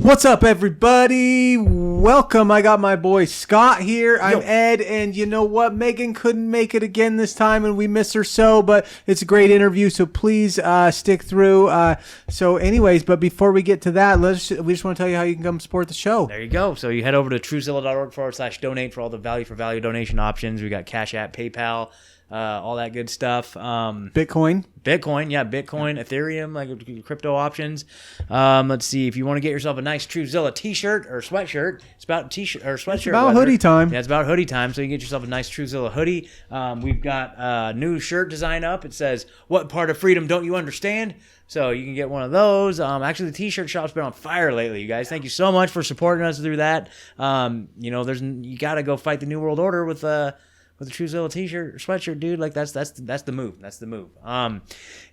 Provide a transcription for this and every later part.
What's up, everybody? Welcome. I got my boy Scott here. I'm Ed, and you know what? Megan couldn't make it again this time, and we miss her so, but it's a great interview, so please stick through. So anyways, but before we get to that, we just want to tell you how you can come support the show. There you go. So you head over to truthzilla.org/donate for all the value-for-value donation options. We got Cash App, PayPal, all that good stuff. Bitcoin, Ethereum, like crypto options. Let's see, if you want to get yourself a nice Truthzilla t-shirt or sweatshirt, it's about t-shirt or sweatshirt. It's about hoodie time. Yeah, it's about hoodie time. So you can get yourself a nice Truthzilla hoodie. We've got a new shirt design up. It says, "What part of freedom don't you understand?" So you can get one of those. Actually, the t-shirt shop's been on fire lately, you guys. Thank you so much for supporting us through that. You got to go fight the New World Order with a Truthzilla t-shirt or sweatshirt, dude. Like that's the move. That's the move.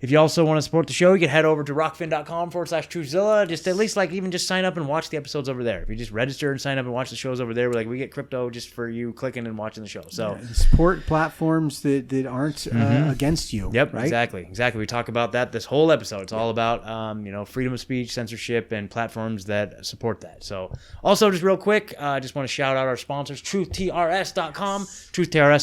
If you also want to support the show, you can head over to rockfin.com/Truthzilla. Just at least even just sign up and watch the episodes over there. If you just register and sign up and watch the shows over there, we get crypto just for you clicking and watching the show. So support platforms that aren't against you. Yep, right? Exactly. We talk about that this whole episode. It's all about freedom of speech, censorship, and platforms that support that. So also just real quick, I just want to shout out our sponsors, TruthTRS.com, TruthTRS.com.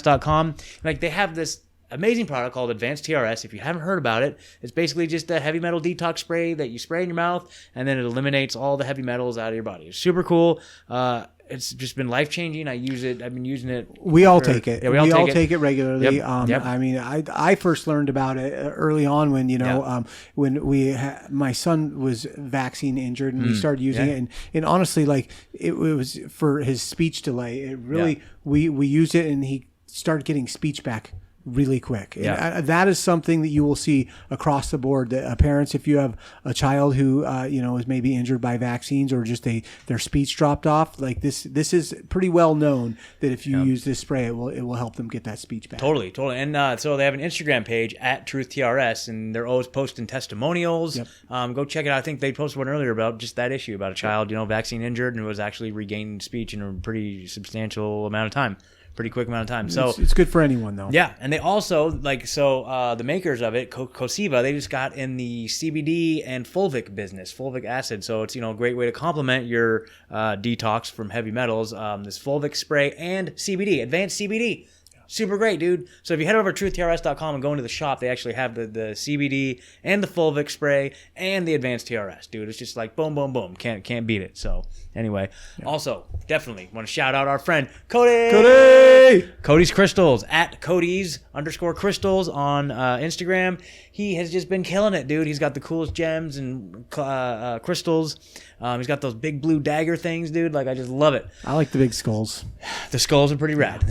Like they have this amazing product called Advanced TRS. If you haven't heard about it, it's basically just a heavy metal detox spray that you spray in your mouth, and then it eliminates all the heavy metals out of your body. It's super cool. It's just been life-changing. I use it. I've been using it. We all take it. Yeah, we all take it regularly. Yep. I mean, I first learned about it early on when, when my son was vaccine injured and we started using it. And honestly, it was for his speech delay. It really, we used it and he started getting speech back really quick. Yeah. And that is something that you will see across the board. That parents, if you have a child who is maybe injured by vaccines or just their speech dropped off, like this is pretty well known that if you use this spray, it will help them get that speech back. Totally. And so they have an Instagram page at TruthTRS, and they're always posting testimonials. Yep. Go check it out. I think they posted one earlier about just that issue about a child, vaccine injured and was actually regaining speech in a pretty substantial amount of time. Pretty quick amount of time. So it's good for anyone, though. Yeah, and they also the makers of it, Cosiva, they just got in the CBD and fulvic business, fulvic acid. So it's a great way to complement your detox from heavy metals. This fulvic spray and CBD, advanced CBD. Super great, dude. So if you head over to truthtrs.com and go into the shop, they actually have the CBD and the fulvic spray and the advanced TRS, dude. It's just like boom, boom, boom. Can't beat it. So anyway, also definitely want to shout out our friend Cody's Crystals at Cody's_crystals on Instagram. He has just been killing it, dude. He's got the coolest gems and crystals. He's got those big blue dagger things, dude. I just love it. I like the big skulls. The skulls are pretty rad.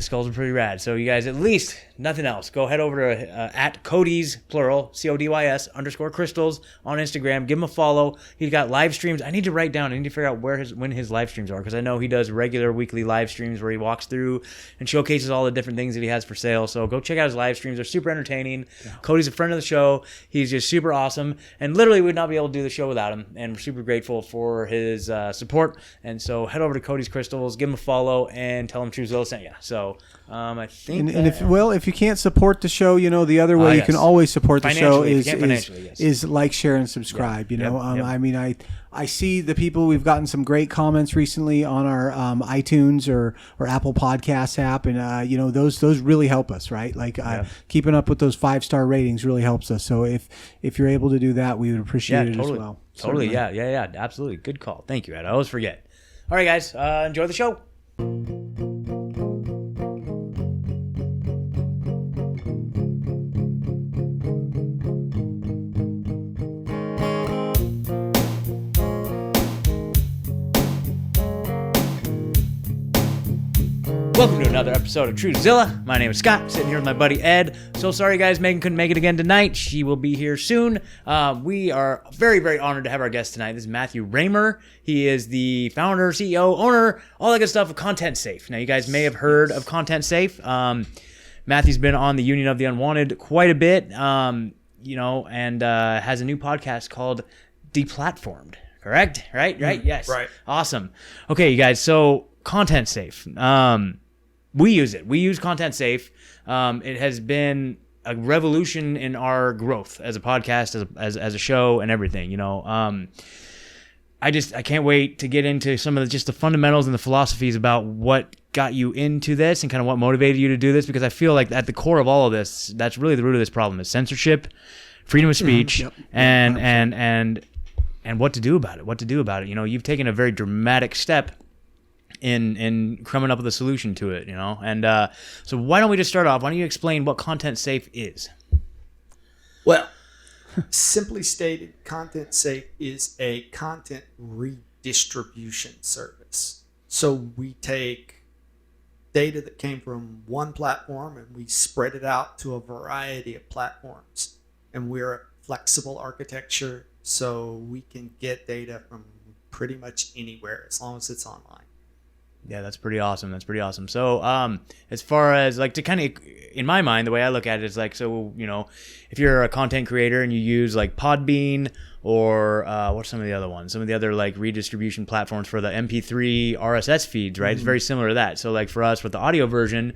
So you guys, at least nothing else, go head over to at Cody's, plural, CODYS_crystals on Instagram. Give him a follow. He's got live streams. I need to write down. I need to figure out when his live streams are, because I know he does regular weekly live streams where he walks through and showcases all the different things that he has for sale. So go check out his live streams. They're super entertaining. Yeah. Cody's a friend of the show. He's just super awesome. And literally we would not be able to do the show without him. And we're super grateful for his support. And so head over to Cody's Crystals, give him a follow, and tell him Truthzilla sent you. So I think if you can't support the show, the other way you can always support the show is like, share, and subscribe. I mean, I see the people. We've gotten some great comments recently on our iTunes or Apple Podcasts app, and those really help us, right? Keeping up with those 5-star ratings really helps us. So if you're able to do that, we would appreciate it as well. Totally, yeah, absolutely. Good call. Thank you, Ed. I always forget. All right, guys, enjoy the show. Welcome to another episode of Truthzilla. My name is Scott, sitting here with my buddy Ed. So sorry, guys, Megan couldn't make it again tonight. She will be here soon. We are very, very honored to have our guest tonight. This is Matthew Raymer. He is the founder, CEO, owner, all that good stuff of ContentSafe. Now, you guys may have heard of ContentSafe. Matthew's been on the Union of the Unwanted quite a bit, and has a new podcast called Deplatformed. Correct? Right? Yes. Right. Awesome. Okay, you guys, so ContentSafe. We use it. We use ContentSafe. It has been a revolution in our growth as a podcast, as a show, and everything. I can't wait to get into some of just the fundamentals and the philosophies about what got you into this and kind of what motivated you to do this, because I feel like at the core of all of this, that's really the root of this problem is censorship, freedom of speech, and what to do about it. You know, you've taken a very dramatic step in coming up with a solution to it, you know. And so why don't we just start off? Why don't you explain what ContentSafe is? Well, simply stated, ContentSafe is a content redistribution service. So we take data that came from one platform and we spread it out to a variety of platforms. And we're a flexible architecture, so we can get data from pretty much anywhere as long as it's online. Yeah, that's pretty awesome. So, as far as like to kind of, in my mind, the way I look at it is like, so, you know, if you're a content creator and you use like Podbean or what's some of the other ones? Some of the other like redistribution platforms for the MP3 RSS feeds, right? It's very similar to that. So like for us with the audio version,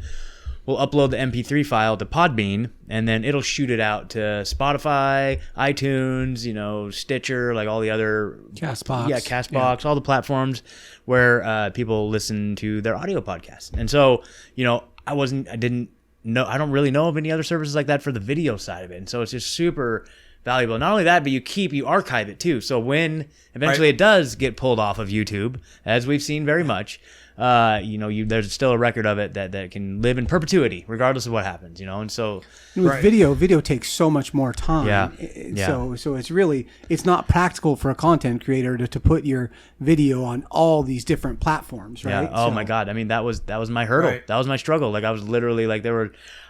we'll upload the MP3 file to Podbean, and then it'll shoot it out to Spotify, iTunes, you know, Stitcher, like all the other Castbox, all the platforms where people listen to their audio podcasts. And so, you know, I don't really know of any other services like that for the video side of it. And so it's just super valuable. Not only that, but you archive it too. So when eventually it does get pulled off of YouTube, as we've seen very much, you know, there's still a record of it that can live in perpetuity, regardless of what happens, you know. And so with video takes so much more time. So it's not practical for a content creator to put your video on all these different platforms, right? Oh my God. I mean, that was my hurdle. Right. That was my struggle. Like I was literally like,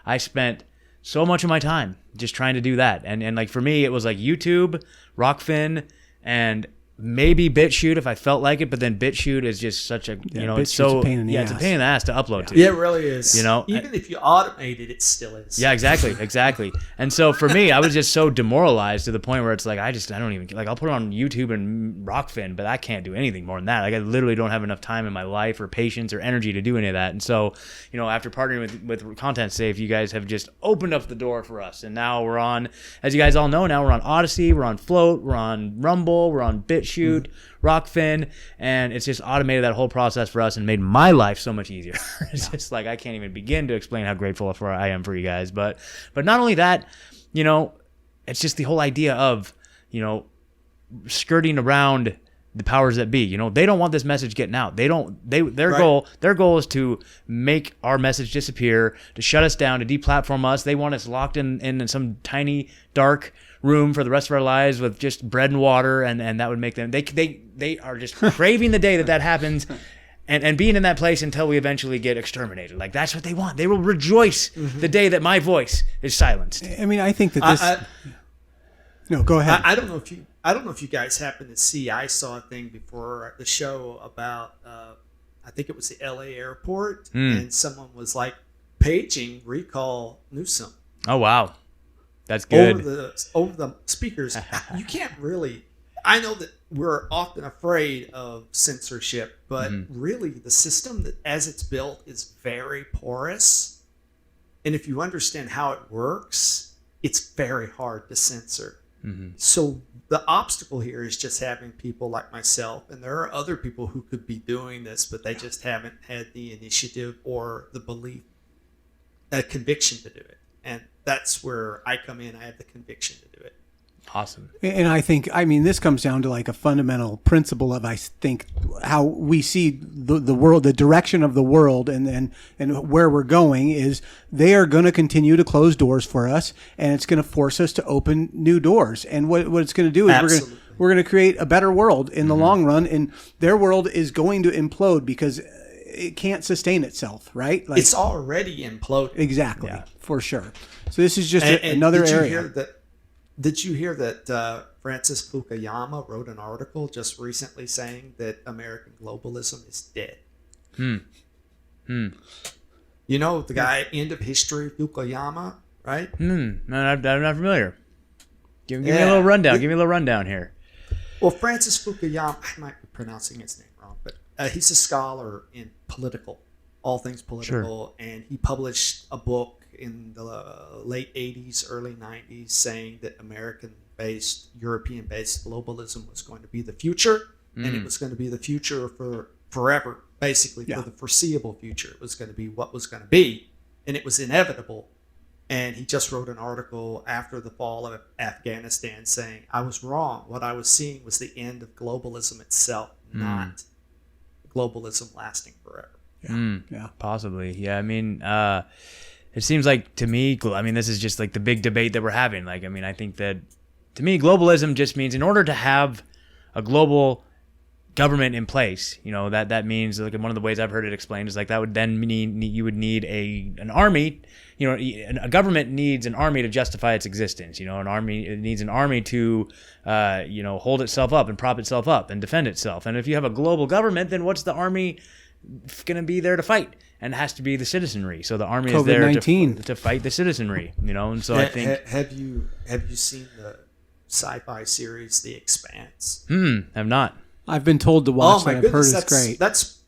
I spent so much of my time just trying to do that. And like for me, it was like YouTube, Rockfin, and maybe BitChute if I felt like it, but then BitChute is just such a, you know, it's so, it's a pain in the ass to upload to. Yeah, it really is. You know, even if you automate it, it still is. Yeah, exactly. And so for me, I was just so demoralized to the point where it's like, I don't even, like I'll put it on YouTube and Rockfin, but I can't do anything more than that. Like I literally don't have enough time in my life or patience or energy to do any of that. And so, you know, after partnering with ContentSafe, you guys have just opened up the door for us. And now we're on, as you guys all know, now we're on Odyssey, we're on Float, we're on Rumble, we're on BitChute, Rockfin, and it's just automated that whole process for us and made my life so much easier. It's just like I can't even begin to explain how grateful I am for you guys. But not only that, you know, it's just the whole idea of, you know, skirting around the powers that be. You know, they don't want this message getting out. Their goal is to make our message disappear, to shut us down, to deplatform us. They want us locked in some tiny dark room for the rest of our lives with just bread and water, and that would make them, they are just craving the day that happens and being in that place until we eventually get exterminated. Like that's what they want. They will rejoice the day that my voice is silenced. I mean, I think that this no, go ahead. I don't know if you guys happen to see, I saw a thing before the show about I think it was the LA airport, and someone was like paging recall Newsom. Oh wow. That's good. Over the speakers. You can't really, I know that we're often afraid of censorship, but really the system that as it's built is very porous. And if you understand how it works, it's very hard to censor. So the obstacle here is just having people like myself, and there are other people who could be doing this, but they just haven't had the initiative or the belief, a conviction to do it. And that's where I come in. I have the conviction to do it. Awesome. And I think, I mean, this comes down to like a fundamental principle of, I think, how we see the world, the direction of the world, and where we're going is they are going to continue to close doors for us, and it's going to force us to open new doors. And what it's going to do is we're going to create a better world in the long run, and their world is going to implode because it can't sustain itself, right? Like, it's already imploded. Exactly, for sure. So this is just another area. Did you hear that Francis Fukuyama wrote an article just recently saying that American globalism is dead? You know the guy, End of History, Fukuyama, right? No, I'm not familiar. Give me a little rundown. Give me a little rundown here. Well, Francis Fukuyama, I might be pronouncing his name wrong, but he's a scholar in all things political, and he published a book in the late 80s, early 90s, saying that American-based, European-based globalism was going to be the future. and it was going to be the future for forever, basically for the foreseeable future. It was going to be what was going to be, and it was inevitable. And he just wrote an article after the fall of Afghanistan saying, I was wrong. What I was seeing was the end of globalism itself, not globalism lasting forever. Yeah, possibly. Yeah, I mean, it seems like to me, I mean, this is just like the big debate that we're having. Like, I mean, I think that to me, globalism just means in order to have a global government in place, you know, that means, like, one of the ways I've heard it explained is like that would then mean you would need an army. You know, a government needs an army to justify its existence. You know, it needs an army to, you know, hold itself up and prop itself up and defend itself. And if you have a global government, then what's the army going to be there to fight? And it has to be the citizenry. So the army is there to fight the citizenry. You know, and so I think. Have you seen the sci-fi series The Expanse? Have not. I've been told to watch. Oh my goodness, I've heard it's great.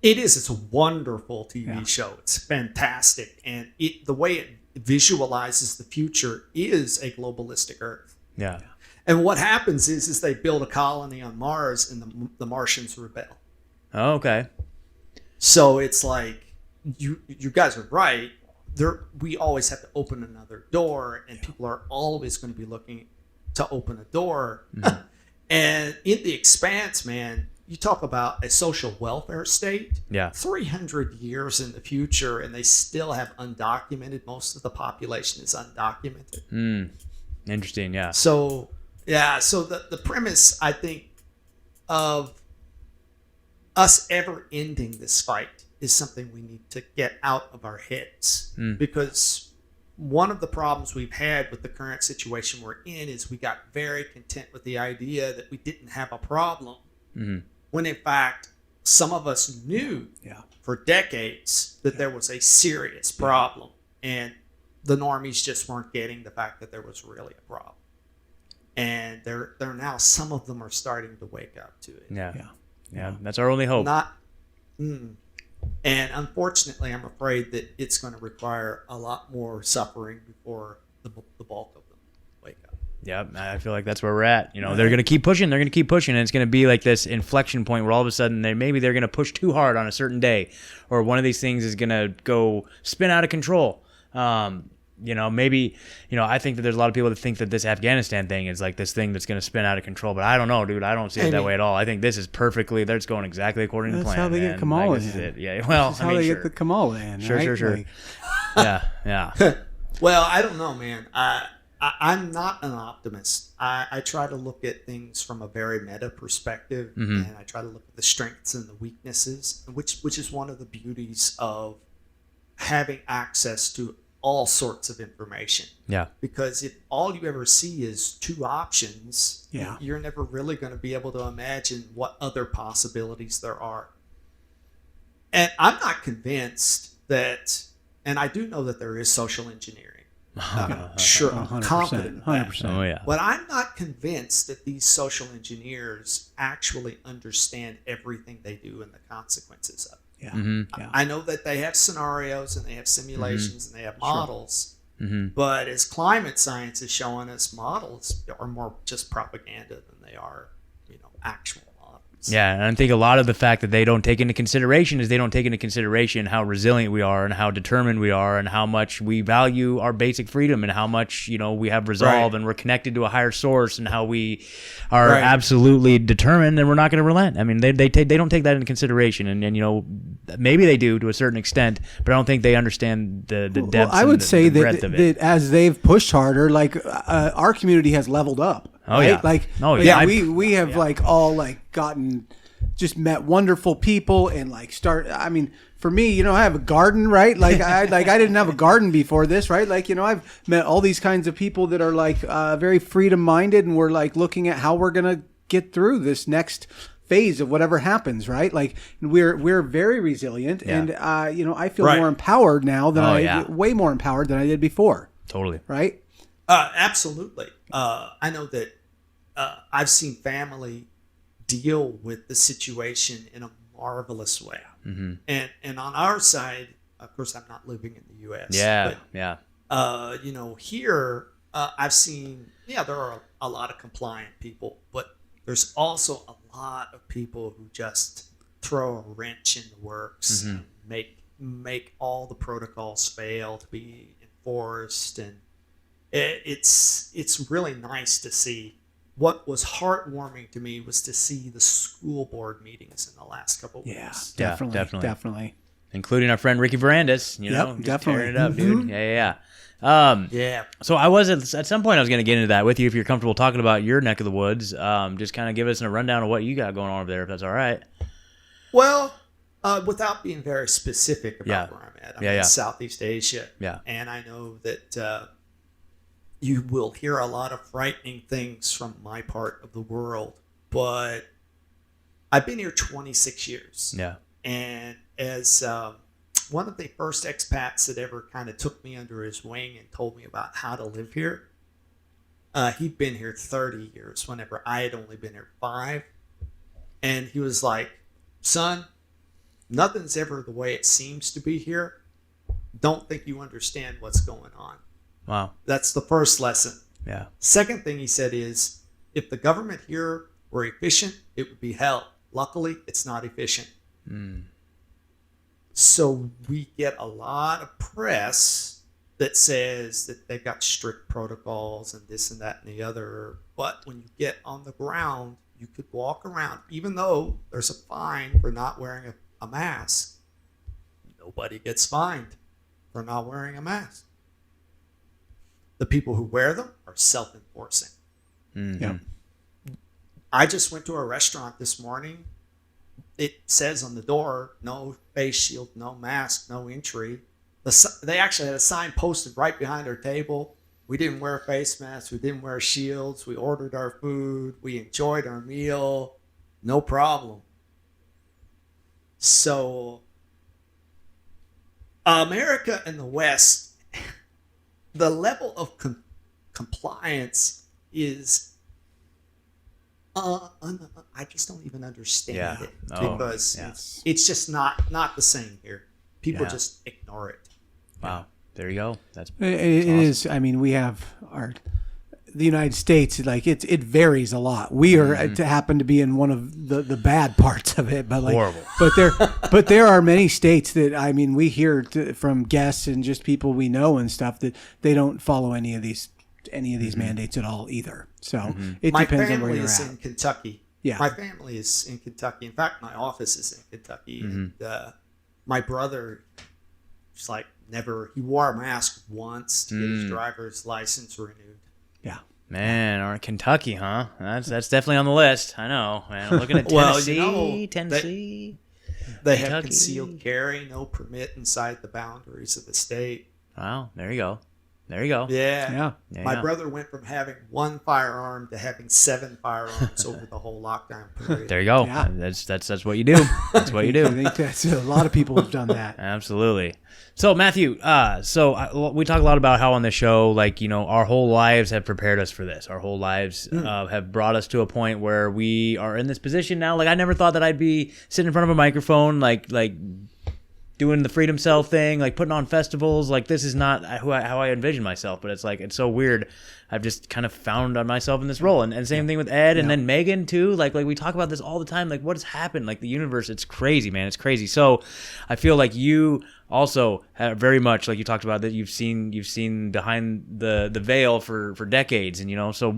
It's a wonderful TV show. It's fantastic, and the way it visualizes the future is a globalistic Earth. Yeah. And what happens is they build a colony on Mars, and the Martians rebel. Oh, okay. So it's like you guys are right. We always have to open another door, and people are always going to be looking to open a door. Mm-hmm. And in The Expanse, man, you talk about a social welfare state. Yeah. 300 years in the future, and they still have undocumented. Most of the population is undocumented. Interesting, yeah. So the premise, I think, of us ever ending this fight is something we need to get out of our heads. Because one of the problems we've had with the current situation we're in is we got very content with the idea that we didn't have a problem. When in fact, some of us knew for decades that there was a serious problem, and the normies just weren't getting the fact that there was really a problem. And they're now, some of them are starting to wake up to it. Yeah. That's our only hope. And unfortunately, I'm afraid that it's going to require a lot more suffering before the bulk of them wake up. Yeah, I feel like that's where we're at. You know, they're going to keep pushing. And it's going to be like this inflection point where all of a sudden maybe they're going to push too hard on a certain day, or one of these things is going to go spin out of control. You know, maybe, you know, I think that there's a lot of people that think that this Afghanistan thing is like this thing that's going to spin out of control, but I don't know, dude. I don't see it that way at all. I think this is that's going exactly according to plan. That's how they get Kamala in. Yeah, well, that's how they get the Kamala in. Sure. Like, yeah. Well, I don't know, man. I'm not an optimist. I try to look at things from a very meta perspective, and I try to look at the strengths and the weaknesses, which is one of the beauties of having access to all sorts of information. Yeah. Because if all you ever see is two options, you're never really going to be able to imagine what other possibilities there are. And I'm not convinced that, and I do know that there is social engineering. Sure, I'm confident. 100%. Oh, yeah. But I'm not convinced that these social engineers actually understand everything they do and the consequences of it. I know that they have scenarios and they have simulations and they have models, but as climate science is showing us, models are more just propaganda than they are, actual models. Yeah, and I think a lot of the fact that they don't take into consideration how resilient we are and how determined we are and how much we value our basic freedom and how much, we have resolve and we're connected to a higher source and how we are absolutely determined and we're not going to relent. I mean, they don't take that into consideration, and maybe they do to a certain extent, but I don't think they understand the depth. Well, I would say the breadth of it. That as they've pushed harder, like our community has leveled up. Oh right? yeah. We have gotten just met wonderful people and I mean, for me, I have a garden, right? I didn't have a garden before this, right? I've met all these kinds of people that are very freedom minded, and we're looking at how we're gonna get through this next phase of whatever happens, right? We're very resilient, and I feel more empowered now than way more empowered than I did before. Totally. Right? Absolutely. I know that I've seen family deal with the situation in a marvelous way. And on our side, of course, I'm not living in the U.S. Here I've seen, there are a lot of compliant people, but there's also a lot of people who just throw a wrench in the works and make all the protocols fail to be enforced, and it's really nice to see. What was heartwarming to me was to see the school board meetings in the last couple of weeks. Definitely. Including our friend Ricky Verandas, just definitely tearing it up, dude. Yeah. So I was at some point I was going to get into that with you if you're comfortable talking about your neck of the woods. Just kind of give us a rundown of what you got going on over there, if that's all right. Well, without being very specific about where I'm at, I'm in Southeast Asia. Yeah. And I know that you will hear a lot of frightening things from my part of the world, but I've been here 26 years. Yeah. And as one of the first expats that ever kind of took me under his wing and told me about how to live here, he'd been here 30 years whenever I had only been here 5. And he was like, son, nothing's ever the way it seems to be here. Don't think you understand what's going on. Wow. That's the first lesson. Yeah. Second thing he said is, if the government here were efficient, it would be hell. Luckily, it's not efficient. So we get a lot of press that says that they've got strict protocols and this and that and the other. But when you get on the ground, you could walk around, even though there's a fine for not wearing a mask. Nobody gets fined for not wearing a mask. The people who wear them are self-enforcing. Yeah. I just went to a restaurant this morning. It says on the door, no face shield, no mask, no entry. They actually had a sign posted right behind our table. We didn't wear face masks. We didn't wear shields. We ordered our food. We enjoyed our meal. No problem. So, America and the West, the level of compliance is, I just don't even understand it, because it's just not the same here. People just ignore it. Wow. There you go. It awesome. Is. I mean, we have the United States, like it varies a lot. We are to happen to be in one of the bad parts of it, but like horrible. But there are many states that, I mean, we hear from guests and just people we know and stuff that they don't follow any of these mandates at all either. So it depends on where you're at. My family is in Kentucky. Yeah, my family is in Kentucky. In fact, my office is in Kentucky, and my brother, just like he wore a mask once to get his driver's license renewed. Yeah. Man, or Kentucky, huh? That's definitely on the list. I know. Man, I'm looking at Tennessee. Tennessee. They have concealed carry, no permit inside the boundaries of the state. Wow. There you go. There you go. Yeah. My brother went from having 1 firearm to having 7 firearms over the whole lockdown period. There you go. Yeah. That's what you do. That's what you do. I think that's a lot of people have done that. Absolutely. So Matthew, we talk a lot about how on the show, like, our whole lives have prepared us for this. Our whole lives have brought us to a point where we are in this position now. Like, I never thought that I'd be sitting in front of a microphone, like doing the Freedom Cell thing, like putting on festivals. Like, this is not how I envision myself, but it's so weird. I've just kind of found on myself in this role. And same thing with Ed and then Megan too. Like we talk about this all the time. Like, what has happened? Like, the universe, it's crazy, man. It's crazy. So I feel like you also have very much, like you talked about, that you've seen behind the veil for decades. And, so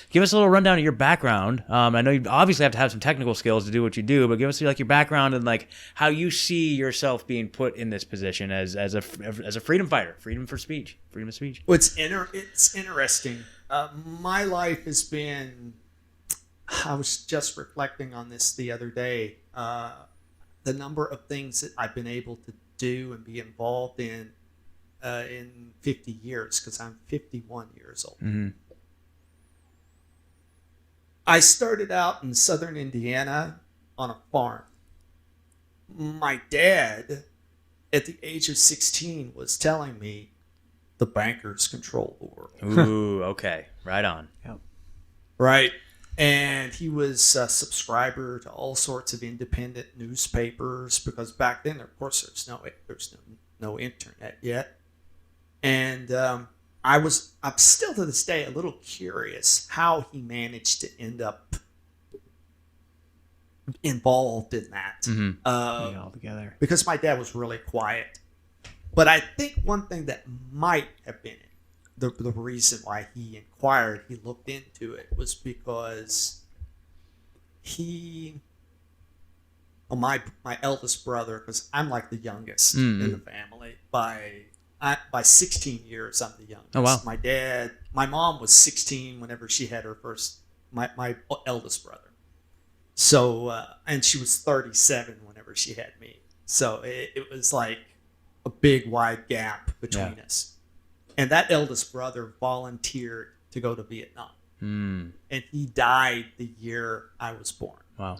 give us a little rundown of your background. I know you obviously have to have some technical skills to do what you do, but give us like your background and like how you see yourself being put in this position as a freedom fighter, freedom of speech. Well, it's interesting. My life has been, I was just reflecting on this the other day, the number of things that I've been able to do and be involved in 50 years, because I'm 51 years old. Mm-hmm. I started out in southern Indiana on a farm. My dad, at the age of 16, was telling me the bankers control the world. Ooh, okay. Right on. Yep. Right. And he was a subscriber to all sorts of independent newspapers, because back then, of course, there's no internet yet. And I'm still to this day a little curious how he managed to end up involved in that. All together. Because my dad was really quiet. But I think one thing that might have been the reason why he looked into it, was because my eldest brother, because I'm like the youngest in the family by 16 years, I'm the youngest. Oh, wow. My mom was 16 whenever she had her first, my eldest brother. So, and she was 37 whenever she had me. So it was like a big wide gap between us. And that eldest brother volunteered to go to Vietnam. And he died the year I was born. Wow.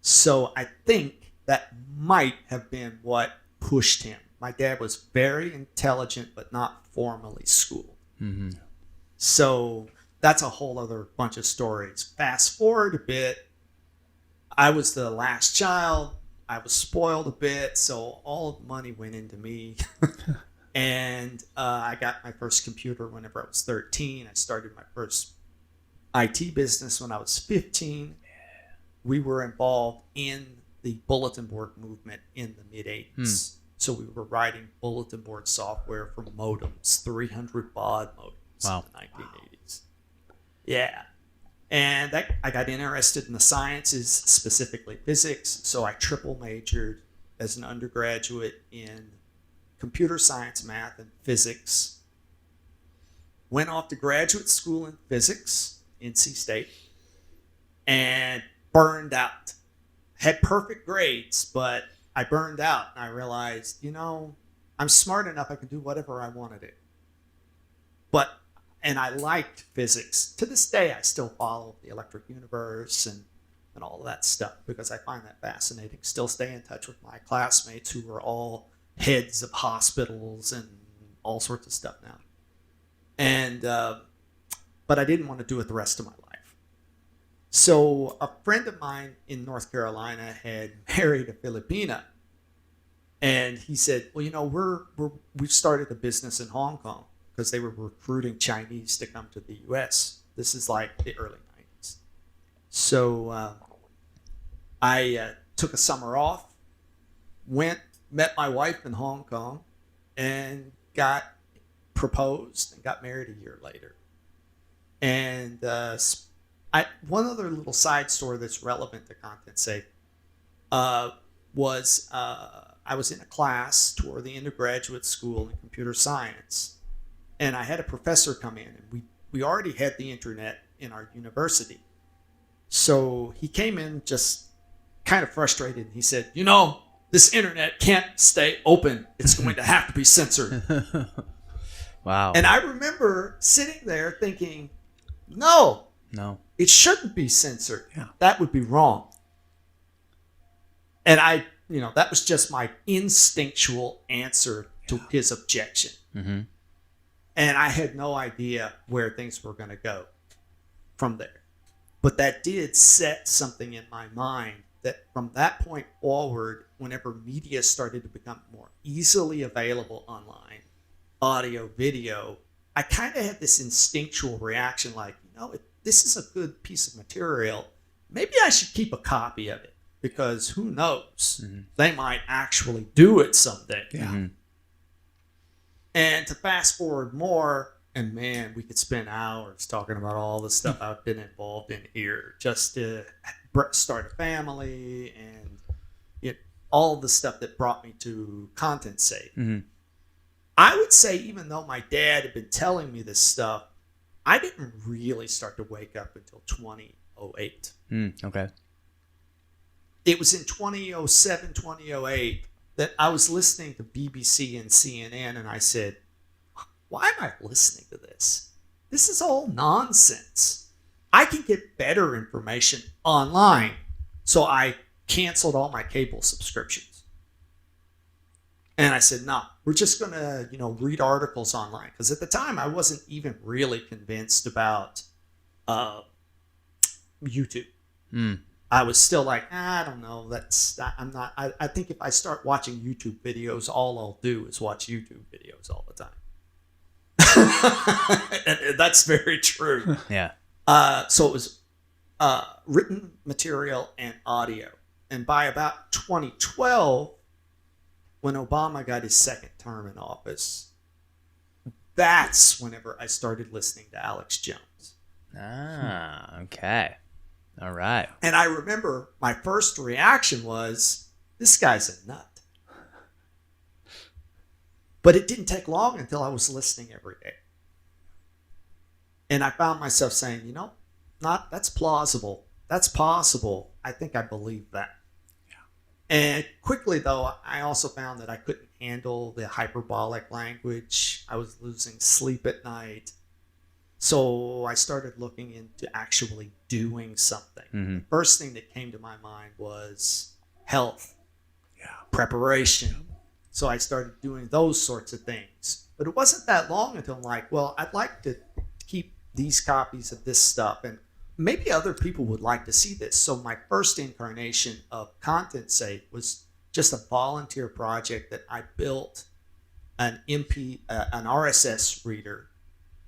So I think that might have been what pushed him. My dad was very intelligent, but not formally schooled. So that's a whole other bunch of stories. Fast forward a bit. I was the last child. I was spoiled a bit, so all the money went into me. And I got my first computer whenever I was 13. I started my first IT business when I was 15. We were involved in the bulletin board movement in the mid-'80s. So we were writing bulletin board software for modems, 300 baud modems in the 1980s. Yeah. And I got interested in the sciences, specifically physics. So I triple majored as an undergraduate in computer science, math, and physics. Went off to graduate school in physics, NC State, and burned out. Had perfect grades, but I burned out, and I realized, I'm smart enough, I can do whatever I want to do. And I liked physics. To this day, I still follow the electric universe and all of that stuff because I find that fascinating. Still stay in touch with my classmates who are all heads of hospitals and all sorts of stuff now. And but I didn't want to do it the rest of my life. So a friend of mine in North Carolina had married a Filipina, and he said, "Well, we've started a business in Hong Kong because they were recruiting Chinese to come to the U.S. This is like the early 90s. So I took a summer off, met my wife in Hong Kong, and got proposed and got married a year later. And one other little side story that's relevant to ContentSafe was I was in a class toward the undergraduate school in computer science, and I had a professor come in, and we already had the internet in our university. So he came in just kind of frustrated, and he said, this internet can't stay open. It's going to have to be censored. Wow. And I remember sitting there thinking, no, it shouldn't be censored. Yeah. That would be wrong. And that was just my instinctual answer to his objection. Mm-hmm. And I had no idea where things were going to go from there. But that did set something in my mind that from that point forward, whenever media started to become more easily available online, audio, video, I kind of had this instinctual reaction like, this is a good piece of material. Maybe I should keep a copy of it because who knows? Mm-hmm. They might actually do it someday. Yeah. Mm-hmm. And to fast forward more, and man, we could spend hours talking about all the stuff I've been involved in here, just to start a family and all the stuff that brought me to ContentSafe. Mm-hmm. I would say, even though my dad had been telling me this stuff, I didn't really start to wake up until 2008. Okay. It was in 2007, 2008 that I was listening to BBC and CNN, and I said, why am I listening to this? This is all nonsense. I can get better information online. So I canceled all my cable subscriptions. And I said, no, we're just going to, read articles online. Because at the time, I wasn't even really convinced about YouTube. I was still like, I don't know. I think if I start watching YouTube videos, all I'll do is watch YouTube videos all the time. And that's very true. Yeah. So it was written material and audio. And by about 2012, when Obama got his second term in office, that's whenever I started listening to Alex Jones. Okay. All right. And I remember my first reaction was, this guy's a nut. But it didn't take long until I was listening every day. And I found myself saying, that's plausible. That's possible. I think I believe that. Yeah. And quickly, though, I also found that I couldn't handle the hyperbolic language. I was losing sleep at night. So I started looking into actually doing something. Mm-hmm. The first thing that came to my mind was health, preparation. So I started doing those sorts of things. But it wasn't that long until I'm like, well, I'd like to keep these copies of this stuff, and maybe other people would like to see this. So my first incarnation of ContentSafe was just a volunteer project that I built an RSS reader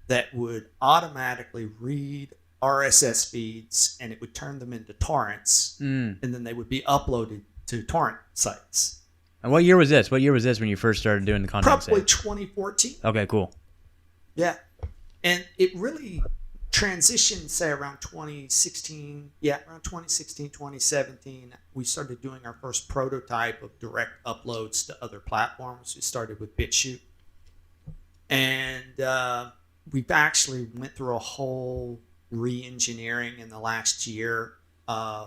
that would automatically read RSS feeds, and it would turn them into torrents, and then they would be uploaded to torrent sites. And what year was this? What year was this when you first started doing the content? Probably 2014. Okay, cool. Yeah. And it really transitioned, say, around 2016. Yeah, around 2016, 2017, we started doing our first prototype of direct uploads to other platforms. We started with BitChute. And we've actually went through a whole re-engineering in the last year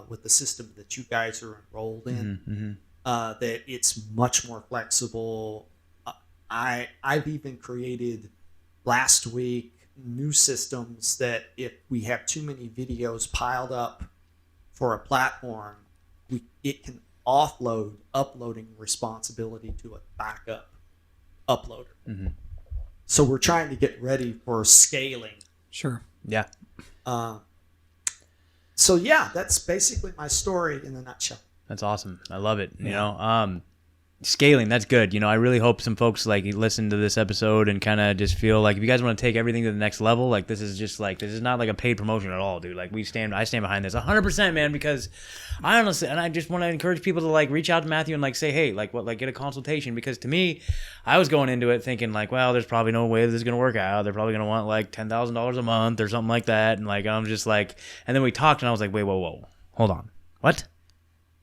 with the system that you guys are enrolled in. Mm-hmm. That it's much more flexible. I've even created last week new systems that if we have too many videos piled up for a platform, it can offload uploading responsibility to a backup uploader. Mm-hmm. So we're trying to get ready for scaling. Sure. Yeah. So yeah, that's basically my story in a nutshell. That's awesome. I love it. You know, scaling, that's good. I really hope some folks listen to this episode and kind of just feel like if you guys want to take everything to the next level, this is not like a paid promotion at all, dude. I stand behind this 100%, man, because I honestly, and I just want to encourage people to reach out to Matthew and say, hey, get a consultation, because to me, I was going into it thinking well, there's probably no way this is going to work out. They're probably going to want $10,000 a month or something like that. And I'm just and then we talked and I was like, wait, whoa, hold on. What?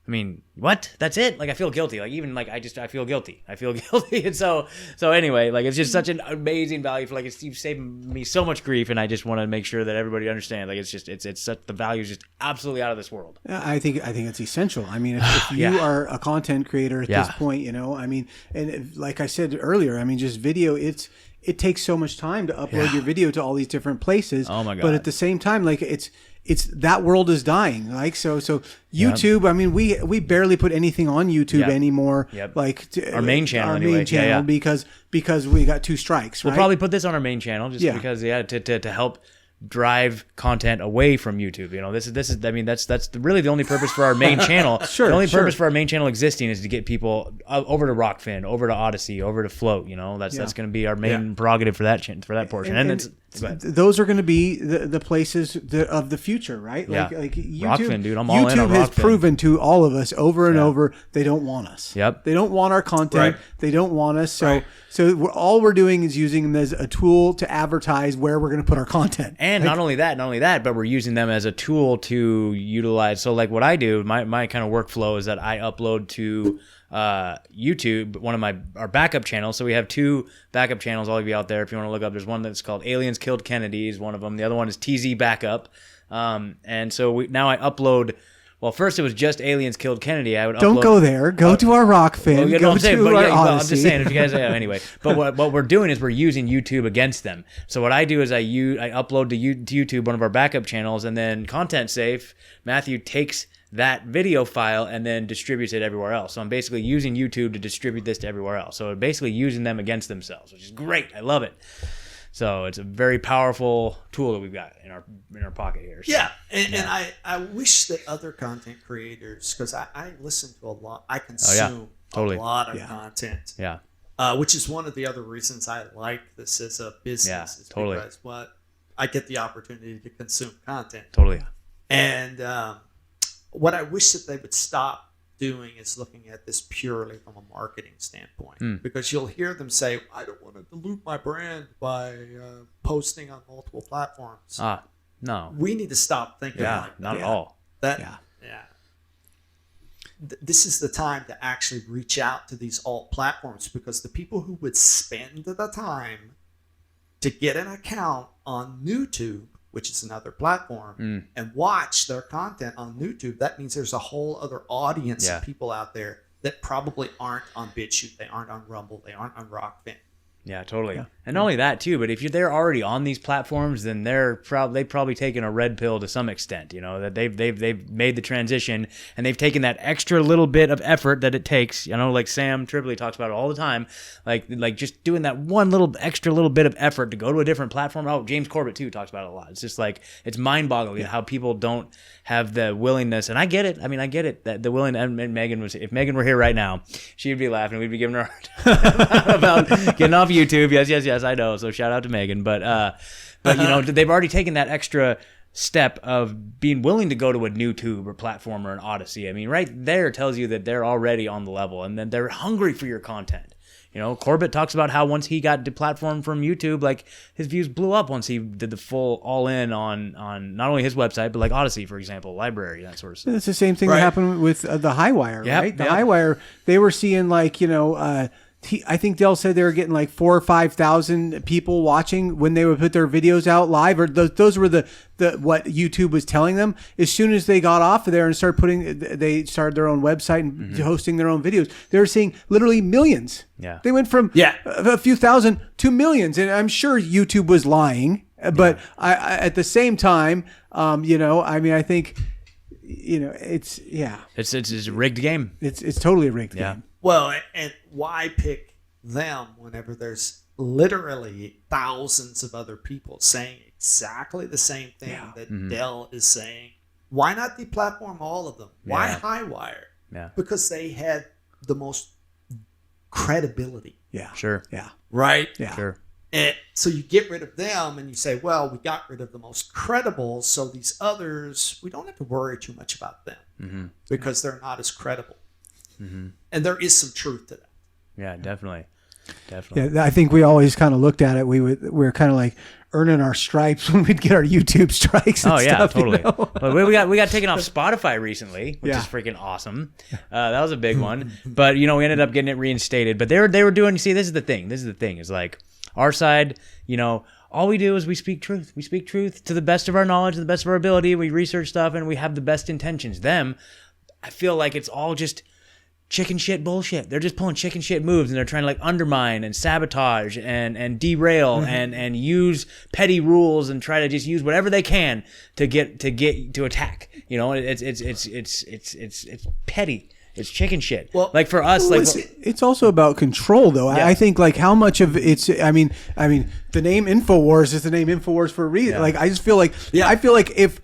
I mean, what? That's it? I feel guilty. I feel guilty. I feel guilty. And so anyway, it's just such an amazing value for you've saved me so much grief, and I just want to make sure that everybody understands. It's such, the value is just absolutely out of this world. I think it's essential. I mean, if you are a content creator at this point, and like I said earlier, just video, it takes so much time to upload your video to all these different places. Oh my God. But at the same time, it's that world is dying. So YouTube, we barely put anything on YouTube anymore. Yep. Our main channel, because we got 2 strikes. We'll probably put this on our main channel because to help drive content away from YouTube. This is that's really the only purpose for our main channel. Sure. The only purpose for our main channel existing is to get people over to Rockfin, over to Odyssey, over to Float. That's going to be our main prerogative for that portion. And those are going to be the places of the future, right? YouTube, Rockfin, dude, I'm all in on YouTube has Rockfin. Proven to all of us over and over they don't want us. Yep. They don't want our content. Right. They don't want us. So all we're doing is using them as a tool to advertise where we're going to put our content. And not only that, but we're using them as a tool to utilize. So what I do, my kind of workflow is that I upload to YouTube, one of our backup channels. So we have 2 backup channels, all of you out there, if you want to look up. There's one that's called Aliens Killed Kennedy is one of them. The other one is TZ Backup. And so now I upload. Well, first it was just Aliens Killed Kennedy. I would Don't go there. Go to our Rockfin. Well, go I'm saying, to our Odyssey. I'm just saying, if you guys anyway. But what we're doing is we're using YouTube against them. So what I do is I upload to YouTube one of our backup channels, and then ContentSafe, Matthew takes that video file and then distributes it everywhere else. So I'm basically using YouTube to distribute this to everywhere else. So basically using them against themselves, which is great. I love it. So it's a very powerful tool that we've got in our pocket here. So, yeah, and I wish that other content creators, because I listen to a lot, I consume a lot of content. Yeah. Which is one of the other reasons I like this as a business. Yeah, totally. Because I get the opportunity to consume content. Totally. And what I wish that they would stop doing is looking at this purely from a marketing standpoint, because you'll hear them say, I don't want to dilute my brand by posting on multiple platforms. No. We need to stop thinking like that. Not at all. This is the time to actually reach out to these alt platforms, because the people who would spend the time to get an account on YouTube, which is another platform, and watch their content on YouTube, that means there's a whole other audience of people out there that probably aren't on BitChute, they aren't on Rumble, they aren't on Rockfin. Yeah, totally. Yeah. And not only that too, but if they're already on these platforms, then they've probably taken a red pill to some extent. You know, that they've made the transition, and they've taken that extra little bit of effort that it takes. You know, like Sam Tripoli talks about it all the time, like just doing that one little extra little bit of effort to go to a different platform. Oh, James Corbett too talks about it a lot. It's just like, it's mind-boggling how people don't have the willingness, and I get it. I mean, I get it that the willingness. And if Megan were here right now, she'd be laughing. We'd be giving her about getting off YouTube. Yes, I know. So shout out to Megan. But you know, they've already taken that extra step of being willing to go to a new tube or platform or an Odyssey. I mean, right there tells you that they're already on the level, and then they're hungry for your content. You know, Corbett talks about how once he got deplatformed from YouTube, like his views blew up once he did the full all in on not only his website, but like Odyssey, for example, library, that sort of stuff. It's the same thing that happened with the Highwire, right? The Highwire, they were seeing like, you know, I think Dell said they were getting like 4,000 or 5,000 people watching when they would put their videos out live, or those were the what YouTube was telling them. As soon as they got off of there and they started their own website and hosting their own videos, they were seeing literally millions. Yeah, they went from a few thousand to millions, and I'm sure YouTube was lying, but at the same time, you know, I mean, I think, you know, it's a rigged game. It's totally a rigged game. Well, and why pick them whenever there's literally thousands of other people saying exactly the same thing that Dell is saying? Why not deplatform all of them? Why Highwire? Yeah. Because they had the most credibility. Yeah. Sure. Yeah. Right? Yeah. Sure. And so you get rid of them and you say, well, we got rid of the most credible, so these others, we don't have to worry too much about them because they're not as credible. And there is some truth to that. Yeah, definitely. Yeah, I think we always kind of looked at it. We were kind of like earning our stripes when we'd get our YouTube strikes. And stuff, totally. You know? But we got taken off Spotify recently, which is freaking awesome. That was a big one. But you know, we ended up getting it reinstated. But they were doing. See, this is the thing. Is like our side. You know, all we do is we speak truth. We speak truth to the best of our knowledge, to the best of our ability. We research stuff, and we have the best intentions. Them, I feel like it's all just chicken shit bullshit. They're just pulling chicken shit moves, and they're trying to like undermine and sabotage and derail and use petty rules and try to just use whatever they can to get to attack. You know, it's petty. It's chicken shit. Well, like for us, like it's also about control, though. Yeah. I think like how much of it's. I mean, the name InfoWars is the name InfoWars for a reason. Yeah. Like I just feel like I feel like if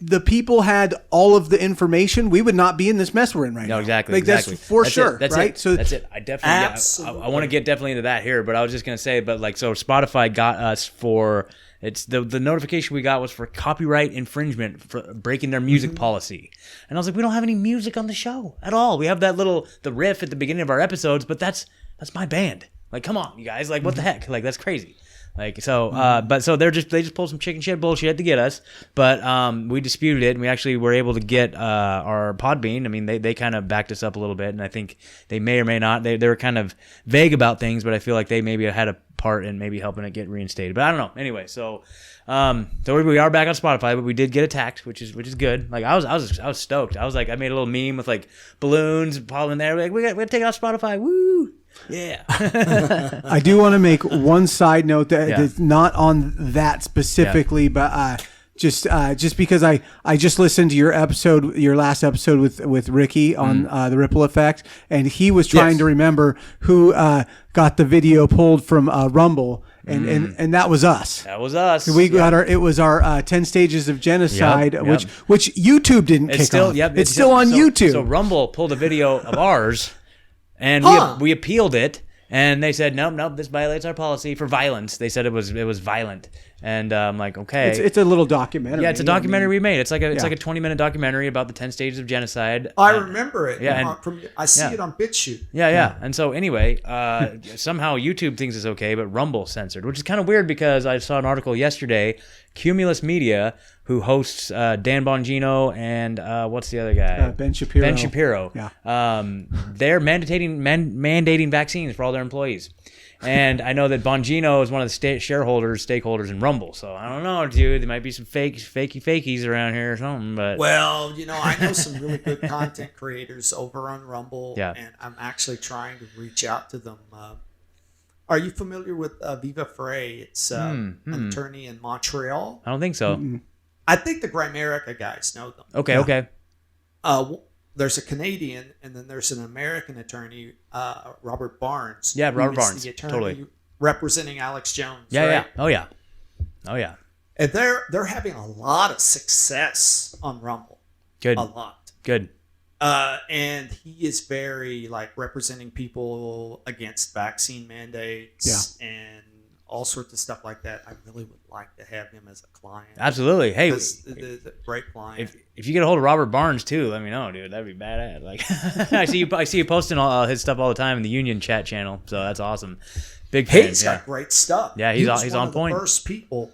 the people had all of the information, we would not be in this mess we're in right now. No, exactly. Like exactly. That's for sure. That's right? It. So that's it. I definitely. I want to get definitely into that here, but I was just gonna say, but like, so Spotify got us for. It's the notification we got was for copyright infringement for breaking their music policy. And I was like, we don't have any music on the show at all. We have the riff at the beginning of our episodes, but that's my band. Like, come on, you guys. Like, what the heck? Like, that's crazy. Like, so, but so they just pulled some chicken shit bullshit to get us, but we disputed it, and we actually were able to get our Podbean. I mean, they kind of backed us up a little bit, and I think they may or may not. They were kind of vague about things, but I feel like they maybe had a part in maybe helping it get reinstated. But I don't know. Anyway, so we are back on Spotify, but we did get attacked, which is good. Like I was stoked. I was like, I made a little meme with like balloons falling there. Like we got to take it off Spotify. Woo! Yeah. I do want to make one side note that's not on that specifically, but just because I just listened to your last episode with Ricky on the ripple effect, and he was trying to remember who got the video pulled from Rumble. And that was us. That was us. We got our 10 stages of genocide, which YouTube didn't kick off. It's still on YouTube. So Rumble pulled a video of ours, and we appealed it, and they said nope, this violates our policy for violence. They said it was violent, And I'm like, okay, it's a little documentary. Yeah, it's a documentary we made. It's like a 20-minute documentary about the 10 stages of genocide. I remember it. Yeah, I see it on BitChute. Yeah. And so anyway, somehow YouTube thinks it's okay, but Rumble censored, which is kind of weird because I saw an article yesterday. Cumulus Media, who hosts Dan Bongino and what's the other guy? Ben Shapiro. Ben Shapiro. Yeah. They're mandating vaccines for all their employees. And I know that Bongino is one of the stakeholders in Rumble. So I don't know, dude. There might be some fakies around here or something. But well, I know some really good content creators over on Rumble, yeah. And I'm actually trying to reach out to them. Are you familiar with Viva Frey? It's an attorney in Montreal. I don't think so. Mm-hmm. I think the Grimerica guys know them. Okay. There's a Canadian, and then there's an American attorney, Robert Barnes. Yeah, Robert Barnes. The attorney totally. Representing Alex Jones. Yeah, right? yeah. Oh, yeah. And they're having a lot of success on Rumble. Good. A lot. Good. And he is very representing people against vaccine mandates and all sorts of stuff like that. I really would like to have him as a client. Absolutely. Hey, the great client. If you get a hold of Robert Barnes too, let me know, dude. That'd be badass. I see you posting all his stuff all the time in the Union chat channel, so that's awesome. Big fan. He's got great stuff. Yeah, he's on point. First people,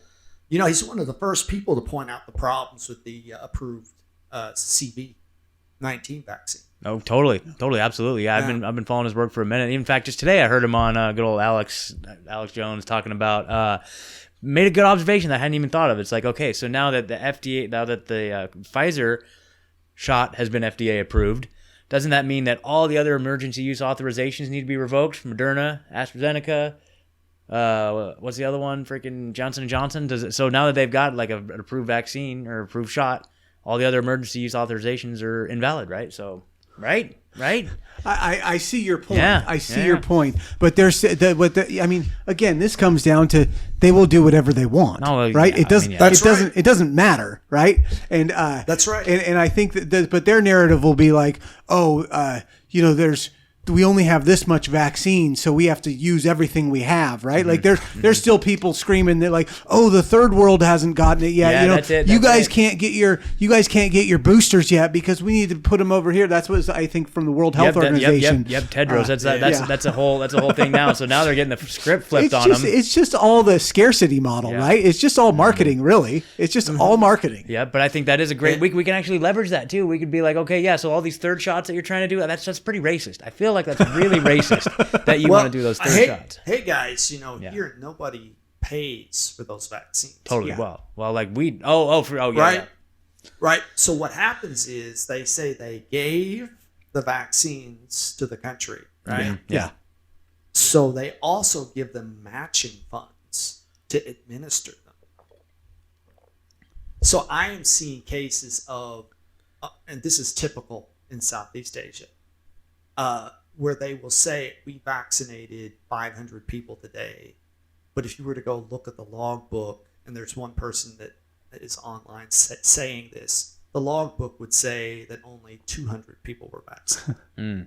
he's one of the first people to point out the problems with the approved CV-19 vaccine. Oh, totally, absolutely. Yeah, I've been following his work for a minute. In fact, just today I heard him on good old Alex Jones talking about. Made a good observation that I hadn't even thought of. It's like, okay, so now that the Pfizer shot has been FDA approved, doesn't that mean that all the other emergency use authorizations need to be revoked? Moderna, AstraZeneca, what's the other one? Freaking Johnson & Johnson. So now that they've got an approved vaccine or approved shot, all the other emergency use authorizations are invalid, right? So. Right. I see your point. Yeah. I see your point. But again, this comes down to they will do whatever they want, right? Yeah, it doesn't matter, right? And that's right. And I think but their narrative will be like, we only have this much vaccine, so we have to use everything we have, right? Mm-hmm. There's still people screaming that the third world hasn't gotten it yet. Yeah, that's it. You guys can't get your boosters yet because we need to put them over here. That's what I think from the World Health Organization. Yep, Tedros. That's a whole thing now. So now they're getting the script flipped on them. It's just all the scarcity model, right? It's just all marketing, really. It's just all marketing. Yeah, but I think that is a great. We can actually leverage that too. We could be like, okay, yeah. So all these third shots that you're trying to do, that's pretty racist. I feel like that's really racist that you want to do those third shots. Hey guys, here nobody pays for those vaccines. Totally. Yeah. Well, like we. Right. So what happens is they say they gave the vaccines to the country, right? Yeah. So they also give them matching funds to administer them. So I am seeing cases of, and this is typical in Southeast Asia, where they will say, we vaccinated 500 people today. But if you were to go look at the logbook, and there's one person that is online saying this, the logbook would say that only 200 people were vaccinated.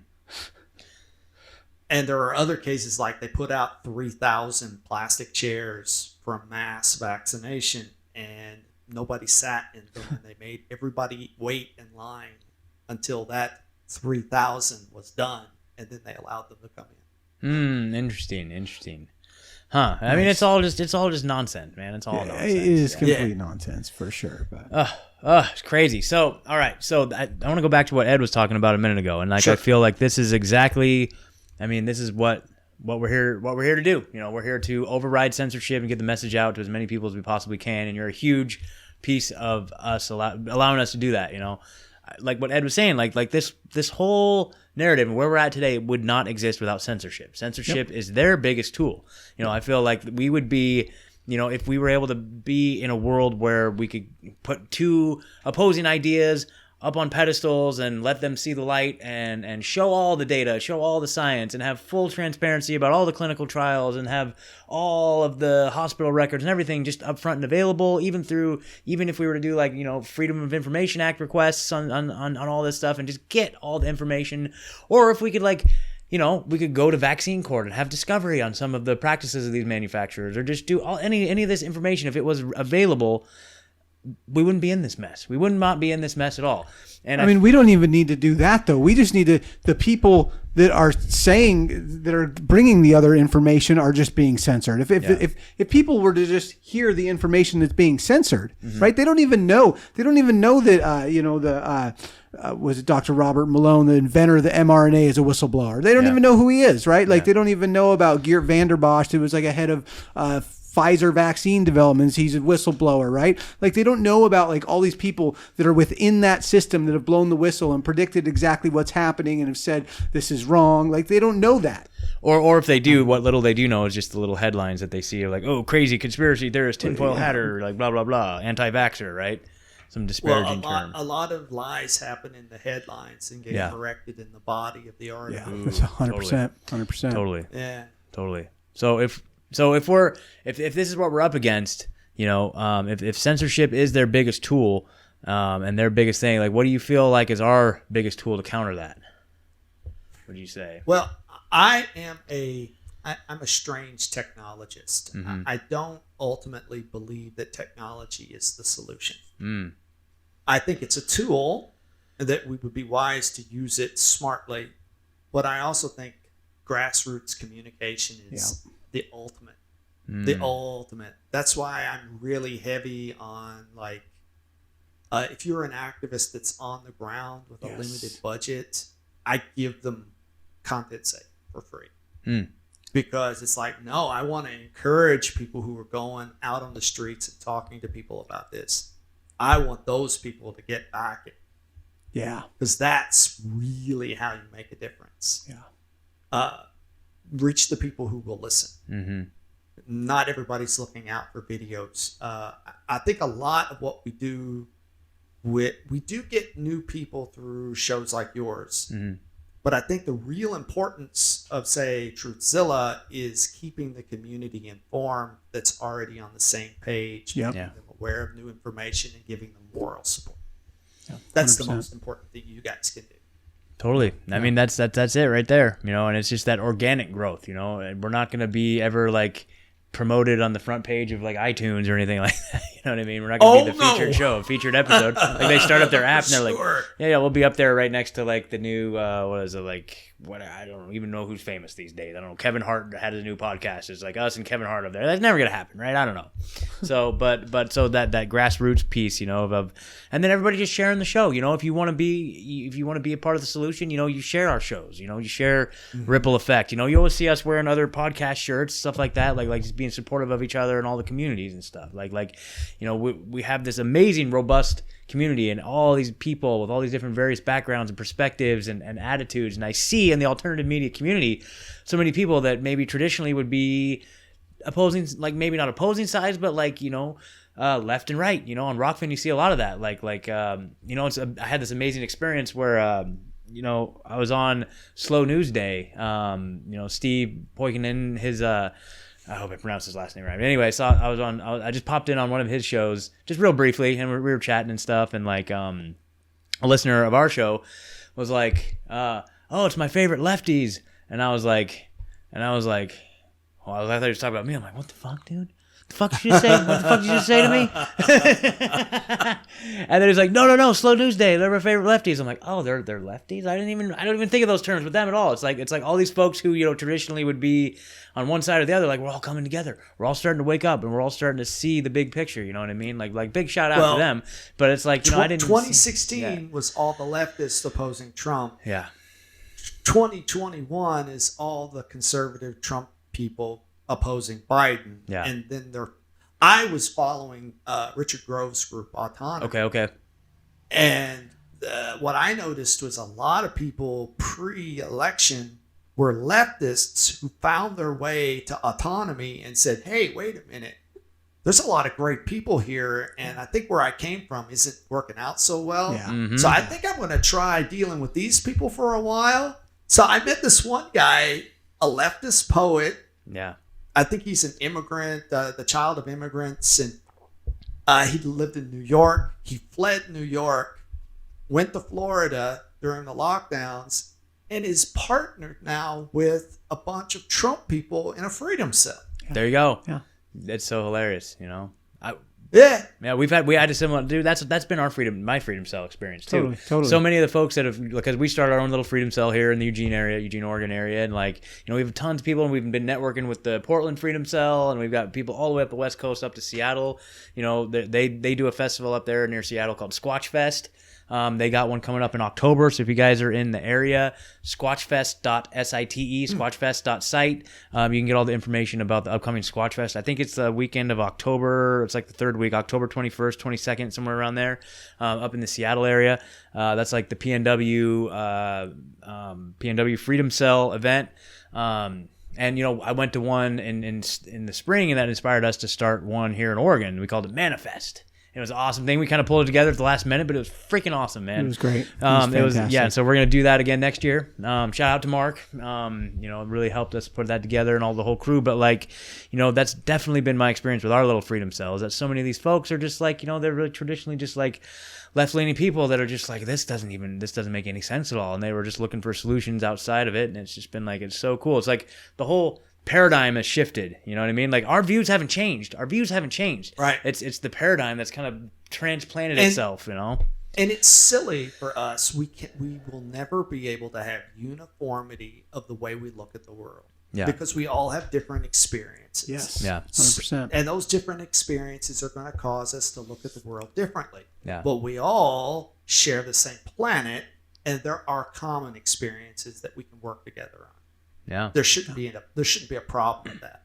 And there are other cases like they put out 3,000 plastic chairs for a mass vaccination, and nobody sat in them, and they made everybody wait in line until that 3,000 was done. And then they allowed them to come in. Interesting. Huh? I mean, it's all just nonsense, man. It's all nonsense. It is complete nonsense for sure. But it's crazy. So, all right. So I want to go back to what Ed was talking about a minute ago, and I feel like this is exactly. I mean, this is what we're here to do. We're here to override censorship and get the message out to as many people as we possibly can. And you're a huge piece of us allowing us to do that. Like what Ed was saying, like this whole narrative and where we're at today would not exist without censorship. Censorship is their biggest tool. I feel like we would be, if we were able to be in a world where we could put two opposing ideas up on pedestals and let them see the light and show all the data, show all the science, and have full transparency about all the clinical trials and have all of the hospital records and everything just up front and available, even if we were to do Freedom of Information Act requests on all this stuff and just get all the information. Or if we could we could go to Vaccine Court and have discovery on some of the practices of these manufacturers, or just do any of this information. If it was available, we wouldn't be in this mess. We would not be in this mess at all. And I mean, we don't even need to do that, though. We just need the people that are bringing the other information are just being censored. If people were to just hear the information that's being censored, right? They don't even know. They don't even know that, was it Dr. Robert Malone, the inventor of the mRNA, is a whistleblower. They don't even know who he is, right? Like, they don't even know about Geert Vanderbosch, who was like a head of Pfizer vaccine developments. He's a whistleblower, right? Like, they don't know about like all these people that are within that system that have blown the whistle and predicted exactly what's happening and have said this is wrong. Like, they don't know that. Or if they do, what little they do know is just the little headlines that they see of like, oh, crazy conspiracy theorist, tinfoil hatter, like blah, blah, blah, anti-vaxxer, right? Some disparaging term. A lot of lies happen in the headlines and get corrected in the body of the article. Yeah, it's 100%. 100%. Totally. Yeah. Totally. So if this is what we're up against, if censorship is their biggest tool, and their biggest thing, like, what do you feel like is our biggest tool to counter that? What do you say? Well, I'm a strange technologist. I don't ultimately believe that technology is the solution. I think it's a tool and that we would be wise to use it smartly. But I also think grassroots communication is the ultimate. The ultimate. That's why I'm really heavy on, like, if you're an activist that's on the ground with a limited budget, I give them ContentSafe for free. Because it's like, no, I want to encourage people who are going out on the streets and talking to people about this. I want those people to get back it. Yeah. Because that's really how you make a difference. Yeah. Reach the people who will listen. Not everybody's looking out for videos. I think a lot of what we do, we do get new people through shows like yours. But I think the real importance of, say, Truthzilla is keeping the community informed that's already on the same page, making them aware of new information and giving them moral support. That's the most important thing you guys can do. Totally. I mean, that's it right there, and it's just that organic growth, and we're not going to be ever like promoted on the front page of like iTunes or anything like that. You know what I mean? We're not going to be the featured show, featured episode. Like, they start up their app and they're like, yeah, we'll be up there right next to like the new, I don't even know who's famous these days. I don't know. Kevin Hart had a new podcast. It's like us and Kevin Hart up there. That's never going to happen, right? I don't know. So, but so that grassroots piece, of, and then everybody just sharing the show, if you want to be a part of the solution, you share our shows, you share Ripple Effect, you always see us wearing other podcast shirts, stuff like that, like just being supportive of each other and all the communities and stuff. We have this amazing, robust community and all these people with all these different various backgrounds and perspectives and attitudes. And I see in the alternative media community so many people that maybe traditionally would be opposing, like maybe not opposing sides, but like, left and right, on Rockfin, you see a lot of that. I had this amazing experience where, I was on Slow News Day. Steve Poikinen, his, I hope I pronounced his last name right. But anyway, I just popped in on one of his shows just real briefly, and we were chatting and stuff. And like, a listener of our show was like, oh, it's my favorite lefties. And I was like, well, I thought he was talking about me. I'm like, what the fuck, dude? The fuck did you just say? What the fuck did you just say to me? And then he's like, no, Slow News Day. They're my favorite lefties. I'm like, oh, they're lefties? I don't even think of those terms with them at all. It's like all these folks who, traditionally would be on one side or the other, like, we're all coming together. We're all starting to wake up and we're all starting to see the big picture. You know what I mean? Like big shout out to them. But it's like, I didn't 2016 was all the leftists opposing Trump. Yeah. 2021 is all the conservative Trump people opposing Biden. Yeah. And then I was following Richard Grove's group, Autonomy. Okay. And what I noticed was a lot of people pre-election were leftists who found their way to Autonomy and said, hey, wait a minute. There's a lot of great people here, and I think where I came from isn't working out so well. Yeah. So I think I'm going to try dealing with these people for a while. So I met this one guy, a leftist poet. Yeah. I think he's an immigrant, the child of immigrants, and he lived in New York. He fled New York, went to Florida during the lockdowns, and is partnered now with a bunch of Trump people in a freedom cell. There you go. Yeah. It's so hilarious, Yeah, we had a similar dude. That's been my freedom cell experience too. Totally. So many of the folks that have, because we started our own little freedom cell here in the Eugene, Oregon area, and we have tons of people, and we've been networking with the Portland Freedom Cell, and we've got people all the way up the West Coast up to Seattle. They do a festival up there near Seattle called Squatch Fest. They got one coming up in October, so if you guys are in the area, squatchfest.site, squatchfest.site, you can get all the information about the upcoming Squatch Fest. I think it's the weekend of October. It's like the third week, October 21st, 22nd, somewhere around there, up in the Seattle area. That's like the PNW Freedom Cell event. And I went to one in the spring, and that inspired us to start one here in Oregon. We called it Manifest. It was an awesome thing. We kind of pulled it together at the last minute, but it was freaking awesome, man. It was great. It was so we're going to do that again next year. Shout out to Mark. It really helped us put that together and all the whole crew. But that's definitely been my experience with our little freedom cells, that so many of these folks are just they're really traditionally just left-leaning people that are just this doesn't make any sense at all. And they were just looking for solutions outside of it. And it's just been it's so cool. It's the whole paradigm has shifted. You know what I mean? Our views haven't changed. Right. It's the paradigm that's kind of transplanted itself, And it's silly for us. We will never be able to have uniformity of the way we look at the world. Yeah. Because we all have different experiences. Yes. Yeah. 100%. And those different experiences are going to cause us to look at the world differently. Yeah. But we all share the same planet, and there are common experiences that we can work together on. Yeah. There shouldn't be a problem with that.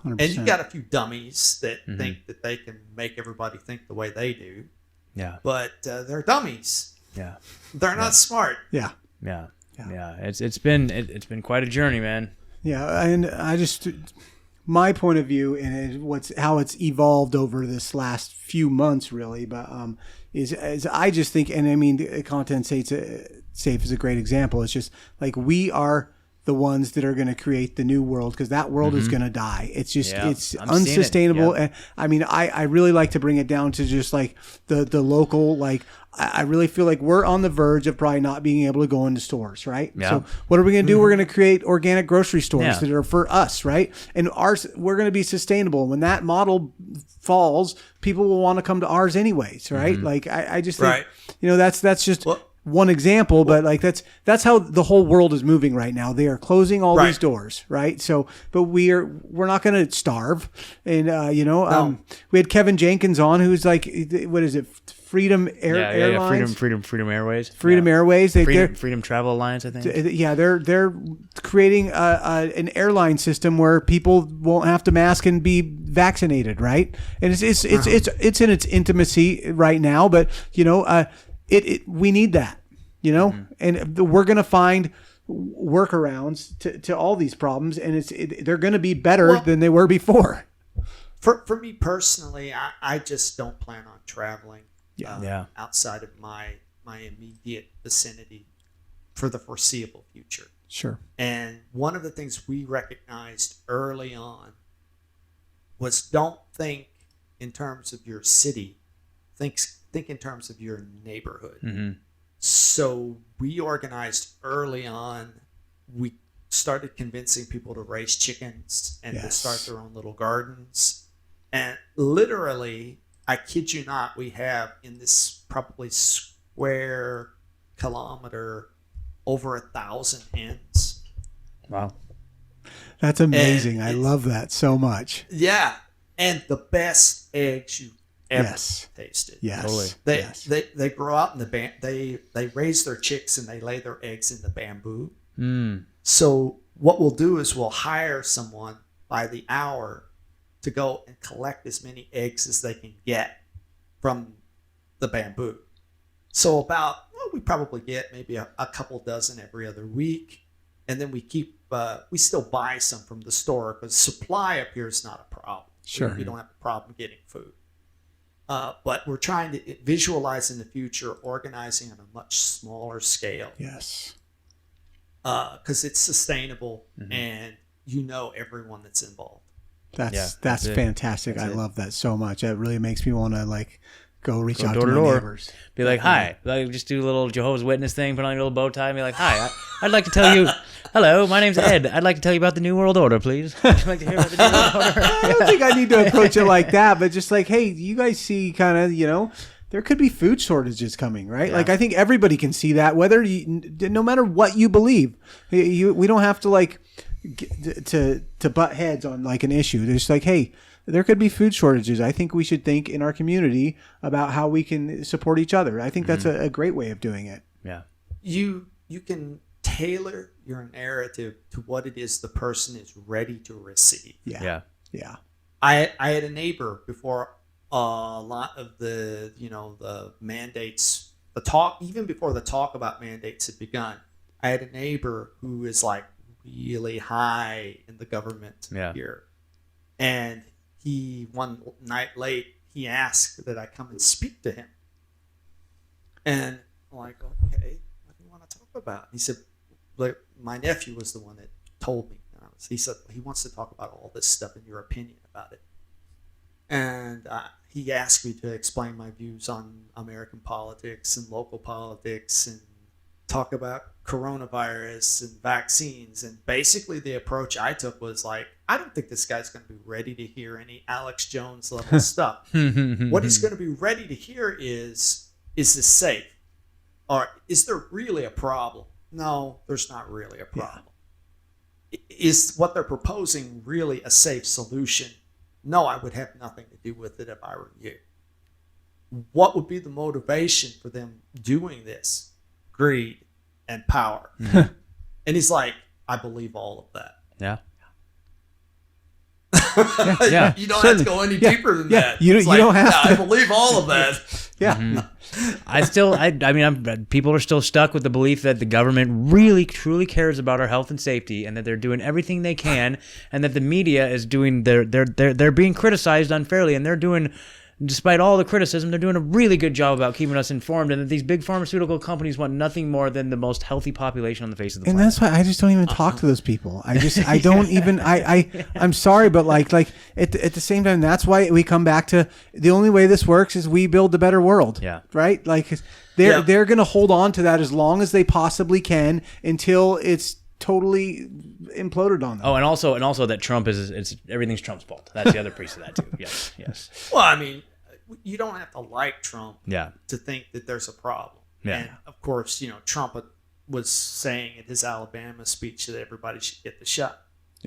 100%. And you got a few dummies that think that they can make everybody think the way they do. Yeah. But they're dummies. Yeah. They're not smart. Yeah. Yeah. It's been quite a journey, man. Yeah, and my point of view and how it's evolved over this last few months, really, but is I just think, and I mean, ContentSafe is a great example. It's just we are the ones that are going to create the new world, because that world is going to die. It's just it's unsustainable. And I mean, I really like to bring it down to just the local. I really feel like we're on the verge of probably not being able to go into stores, right? Yeah. So what are we going to do? We're going to create organic grocery stores that are for us, right? And we're going to be sustainable. When that model falls, people will want to come to ours anyways, right? I just think, that's just one example, but that's how the whole world is moving right now. They are closing all these doors, right? So, but we're not going to starve. And we had Kevin Jenkins on, who's what is it? Freedom Airlines. Freedom Airways. Freedom Airways. Freedom Travel Alliance, I think. Yeah, they're creating an airline system where people won't have to mask and be vaccinated, right? And it's in its intimacy right now, but we need that, and we're going to find workarounds to all these problems, and they're going to be better than they were before. For me personally, I just don't plan on traveling outside of my immediate vicinity for the foreseeable future. Sure. And one of the things we recognized early on was don't think in terms of your city, think in terms of your neighborhood. Mm-hmm. So we organized early on. We started convincing people to raise chickens and to start their own little gardens. And literally, I kid you not, we have in this probably square kilometer over 1,000 hens. Wow. That's amazing. I love that so much. Yeah. And the best eggs you ever tasted. Yes. Totally. They grow out in the they raise their chicks and they lay their eggs in the bamboo. So what we'll do is we'll hire someone by the hour to go and collect as many eggs as they can get from the bamboo. So we probably get maybe a couple dozen every other week, and then we still buy some from the store because supply up here is not a problem. Sure. We don't have a problem getting food. But we're trying to visualize in the future organizing on a much smaller scale. Yes. Because it's sustainable and everyone that's involved. That's fantastic. I love that so much. That really makes me want to Go reach out door to to my door. neighbors. Be like, hi. Like, just do a little Jehovah's Witness thing, put on your little bow tie, and be like, hi, I'd like to tell you, hello, my name's Ed. I'd like to tell you about the New World Order, please. Would you like to hear about the New World Order? I don't think I need to approach it like that, but just like, hey, you guys see kind of, there could be food shortages coming, right? Yeah. Like, I think everybody can see that, no matter what you believe. We don't have to, like, to butt heads on, like, an issue. There's like, hey, there could be food shortages. I think we should think in our community about how we can support each other. I think that's a great way of doing it. Yeah. You can tailor your narrative to what it is the person is ready to receive. Yeah. I had a neighbor before a lot of the mandates, even before the talk about mandates had begun. I had a neighbor who is like really high in the government here, and one night late, he asked that I come and speak to him. And I'm like, okay, what do you want to talk about? He said, like, my nephew was the one that told me. He said he wants to talk about all this stuff and your opinion about it. And he asked me to explain my views on American politics and local politics and talk about coronavirus and vaccines. And basically the approach I took was like, I don't think this guy's going to be ready to hear any Alex Jones level stuff. What he's going to be ready to hear is this safe? Or is there really a problem? No, there's not really a problem. Yeah. Is what they're proposing really a safe solution? No, I would have nothing to do with it if I were you. What would be the motivation for them doing this? Greed and power. And he's like, I believe all of that. Yeah. Yeah. You don't have to go any deeper than that. You don't have to. I believe all of that. Yeah. Mm-hmm. People are still stuck with the belief that the government really, truly cares about our health and safety, and that they're doing everything they can, and that the media is doing they're being criticized unfairly, and they're doing, despite all the criticism, they're doing a really good job about keeping us informed, and that these big pharmaceutical companies want nothing more than the most healthy population on the face of the planet. And that's why I just don't even talk to those people. I don't even, I'm sorry, but like at the same time, that's why we come back to the only way this works is we build a better world. Yeah. Right? Like they're going to hold on to that as long as they possibly can until it's totally imploded on them. Oh, and also that Trump it's everything's Trump's fault. That's the other piece of that too. Yes. Well, I mean, you don't have to like Trump to think that there's a problem. Yeah. And of course, Trump was saying at his Alabama speech that everybody should get the shot.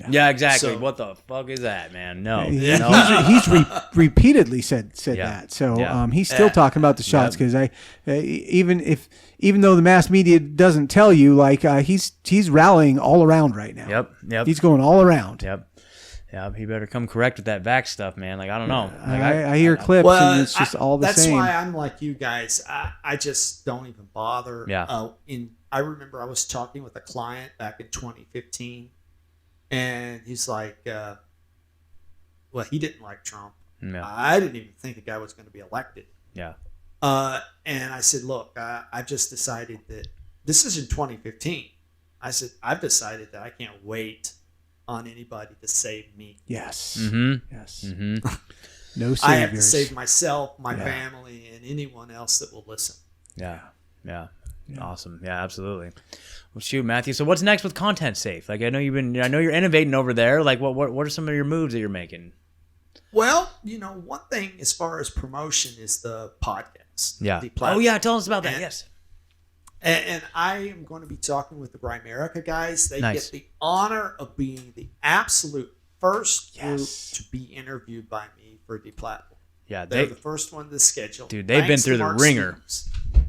Yeah, exactly. So, what the fuck is that, man? No. He's repeatedly said that. So he's still talking about the shots because even though the mass media doesn't tell you, like he's rallying all around right now. Yep. He's going all around. Yep. He better come correct with that vax stuff, man. Like, I don't know. Like, I hear clips and it's just all the same. That's why I'm like you guys. I just don't even bother. Yeah. I remember I was talking with a client back in 2015. And he's like, well, he didn't like Trump. Yeah. I didn't even think the guy was going to be elected. Yeah. And I said, look, I've just decided that this is in 2015. I said, I've decided that I can't wait on anybody to save me. Yes. Mm-hmm. Yes. Mm-hmm. No saviors. I have to save myself, my family, and anyone else that will listen. Yeah. Awesome. Yeah, absolutely. Well, shoot, Matthew. So what's next with ContentSafe? Like, I know you're innovating over there. Like, what are some of your moves that you're making? Well, one thing as far as promotion is the podcast. Yeah. Oh yeah, tell us about that. Yes. And I am going to be talking with the Raymer guys. They get the honor of being the absolute first group to be interviewed by me for Deplatformed. Yeah, they're the first one to schedule. Dude, they've been through the ringer.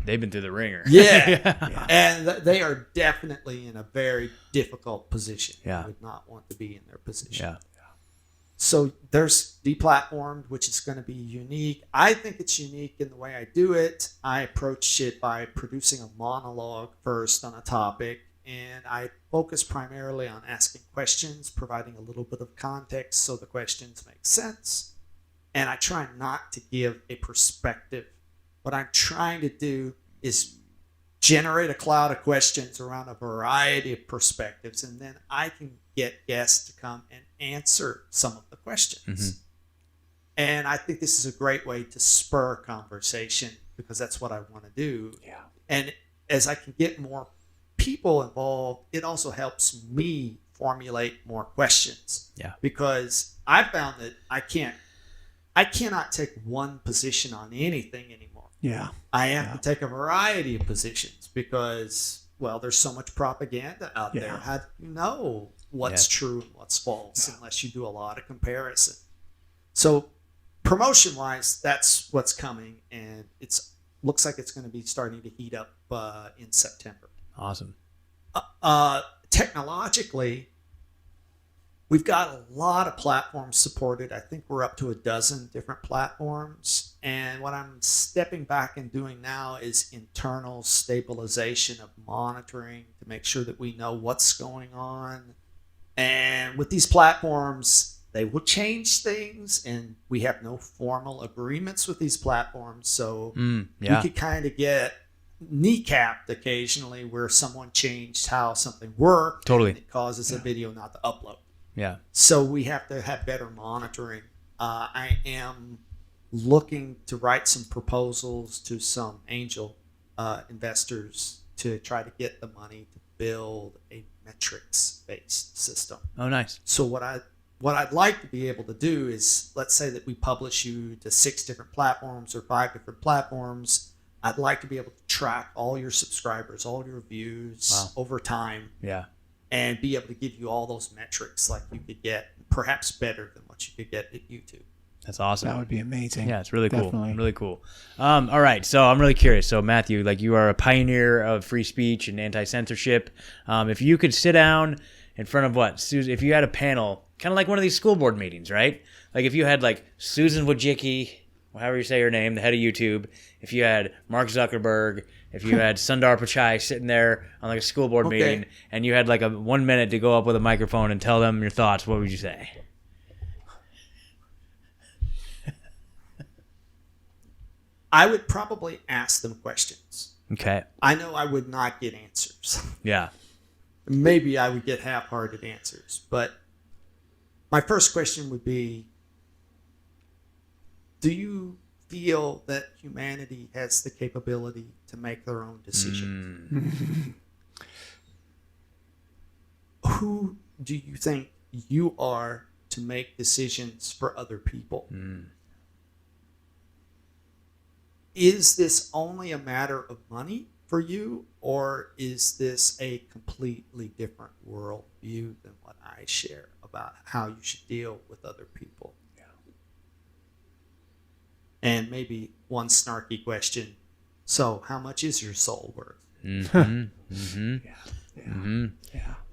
They've been through the ringer. Yeah. And they are definitely in a very difficult position. Yeah. I would not want to be in their position. Yeah. So there's Deplatformed, which is going to be unique. I think it's unique in the way I do it. I approach it by producing a monologue first on a topic, and I focus primarily on asking questions, providing a little bit of context so the questions make sense. And I try not to give a perspective. What I'm trying to do is generate a cloud of questions around a variety of perspectives, and then I can get guests to come and answer some of the questions. And I think this is a great way to spur conversation because that's what I want to do. Yeah. And as I can get more people involved, it also helps me formulate more questions. Yeah. Because I found that I cannot take one position on anything anymore. Yeah. I have to take a variety of positions because, well, there's so much propaganda out there. How do you know what's true and what's false unless you do a lot of comparison? So promotion-wise, that's what's coming, and it's looks like it's going to be starting to heat up in September. Awesome. Technologically, we've got a lot of platforms supported. I think we're up to a dozen different platforms. And what I'm stepping back and doing now is internal stabilization of monitoring to make sure that we know what's going on. And with these platforms, they will change things, and we have no formal agreements with these platforms. So we could kind of get kneecapped occasionally where someone changed how something worked. Totally. And it causes a video not to upload. Yeah. So we have to have better monitoring. I am looking to write some proposals to some angel investors to try to get the money to build a metrics-based system. Oh, nice. So what I'd like to be able to do is, let's say that we publish you to 6 different platforms or 5 different platforms. I'd like to be able to track all your subscribers, all your views over time. Yeah. And be able to give you all those metrics like you could get, perhaps better than what you could get at YouTube. That's awesome. That would be amazing. Yeah, it's really cool. Definitely. Really cool. All right, so I'm really curious. So Matthew, like you are a pioneer of free speech and anti-censorship. If you could sit down in front of if you had a panel, kind of like one of these school board meetings, right? Like if you had like Susan Wojcicki, however you say her name, the head of YouTube. If you had Mark Zuckerberg, if you had Sundar Pichai sitting there on like a school board meeting, and you had like a 1 minute to go up with a microphone and tell them your thoughts, what would you say? I would probably ask them questions. Okay. I know I would not get answers. Yeah. Maybe I would get half-hearted answers. But my first question would be, do you feel that humanity has the capability to make their own decisions? Who do you think you are to make decisions for other people? Is this only a matter of money for you, or is this a completely different worldview than what I share about how you should deal with other people? Yeah. And maybe one snarky question. So how much is your soul worth?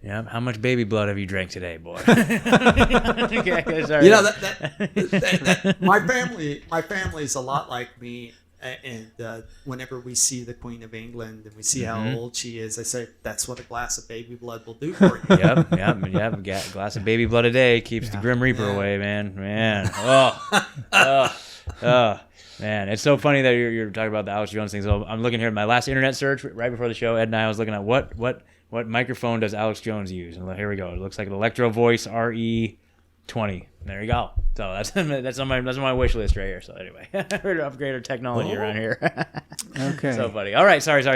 Yeah. How much baby blood have you drank today, boy? Okay, sorry. You know that my family's a lot like me. And whenever we see the Queen of England and we see how old she is, I say, that's what a glass of baby blood will do for you. Yep. A glass of baby blood a day keeps the Grim Reaper away, man. Man, it's so funny that you're talking about the Alex Jones thing. So I'm looking here at my last internet search right before the show. Ed and I was looking at what microphone does Alex Jones use? And here we go. It looks like an Electro Voice RE20. There you go. So that's on my wish list right here. So anyway, we're to upgrade our technology around here. Okay. So funny. All right. Sorry.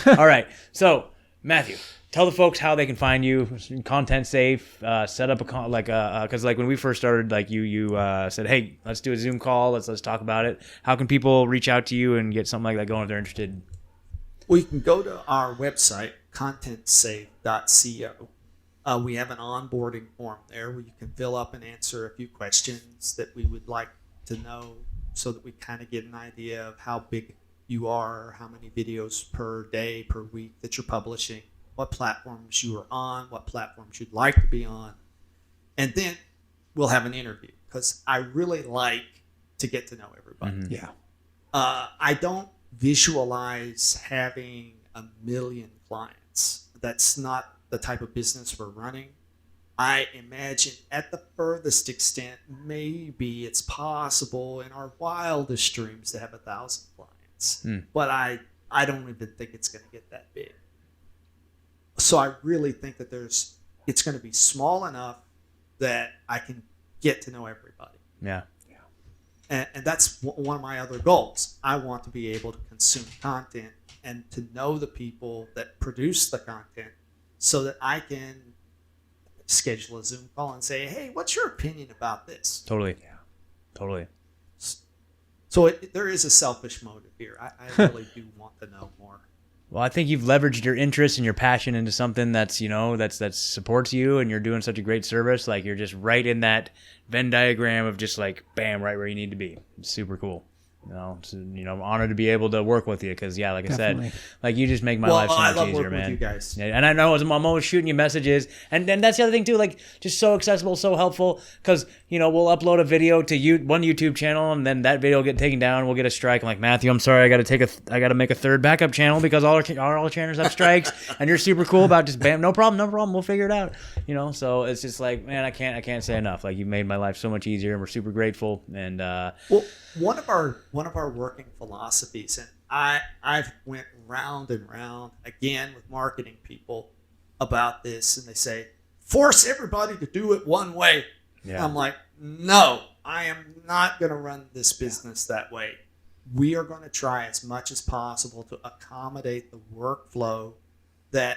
All right. So Matthew, tell the folks how they can find you. ContentSafe. Set up because like when we first started, like you said, hey, let's do a Zoom call. Let's talk about it. How can people reach out to you and get something like that going if they're interested? Well, you can go to our website, contentsafe.co. We have an onboarding form there where you can fill up and answer a few questions that we would like to know so that we kind of get an idea of how big you are, how many videos per day, per week that you're publishing, what platforms you are on, what platforms you'd like to be on. And then we'll have an interview because I really like to get to know everybody. Mm-hmm. Yeah. I don't visualize having 1 million clients. That's not the type of business we're running. I imagine at the furthest extent, maybe it's possible in our wildest dreams to have 1,000 clients. But I don't even think it's going to get that big. So I really think that it's going to be small enough that I can get to know everybody. Yeah. And that's one of my other goals. I want to be able to consume content and to know the people that produce the content so that I can schedule a Zoom call and say, hey, what's your opinion about this? Totally. Yeah. Totally. So there is a selfish motive here. I really do want to know more. Well, I think you've leveraged your interest and your passion into something that's, that supports you, and you're doing such a great service. Like, you're just right in that Venn diagram of just like, bam, right where you need to be. It's super cool. I'm honored to be able to work with you because, like I said, like, you just make my life so much easier, man. With you guys. Yeah, and I know I'm always shooting you messages, and that's the other thing too, like, just so accessible, so helpful, because we'll upload a video to one YouTube channel, and then that video will get taken down, we'll get a strike. I'm like, Matthew, I'm sorry, I got to make a third backup channel because all our channels have strikes, and you're super cool about just bam, no problem, we'll figure it out. So it's just like, man, I can't say enough. Like, you've made my life so much easier, and we're super grateful. And well, one of our working philosophies, and I've went round and round again with marketing people about this, and they say, force everybody to do it one way. Yeah. I'm like, no, I am not going to run this business that way. We are going to try as much as possible to accommodate the workflow that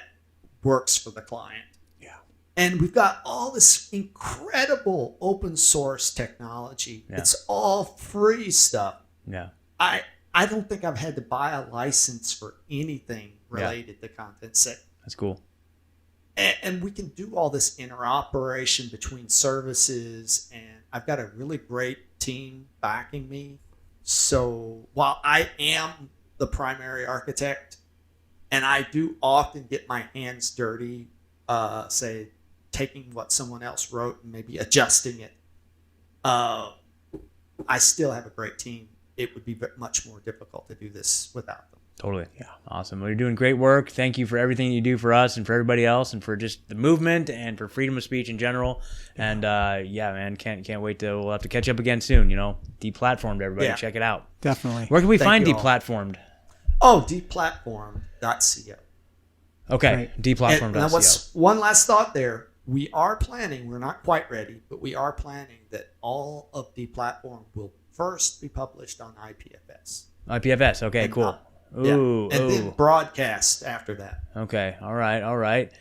works for the client. Yeah. And we've got all this incredible open source technology. Yeah. It's all free stuff. Yeah. I don't think I've had to buy a license for anything related to ContentSafe. That's cool. And we can do all this interoperation between services, and I've got a really great team backing me. So while I am the primary architect, and I do often get my hands dirty, say taking what someone else wrote and maybe adjusting it, I still have a great team. It would be much more difficult to do this without them. Totally. Yeah. Awesome. Well, you're doing great work. Thank you for everything you do for us and for everybody else, and for just the movement and for freedom of speech in general. And man, can't wait we'll have to catch up again soon. Deplatformed, everybody. Check it out. Definitely. Where can we find Deplatformed? Oh, deplatformed.co. Okay. Right. Deplatformed.co. Now, one last thought there. We are planning, we're not quite ready, but we are planning that all of Deplatformed will first be published on IPFS. IPFS. Okay, and, cool. And then broadcast after that. Okay. All right.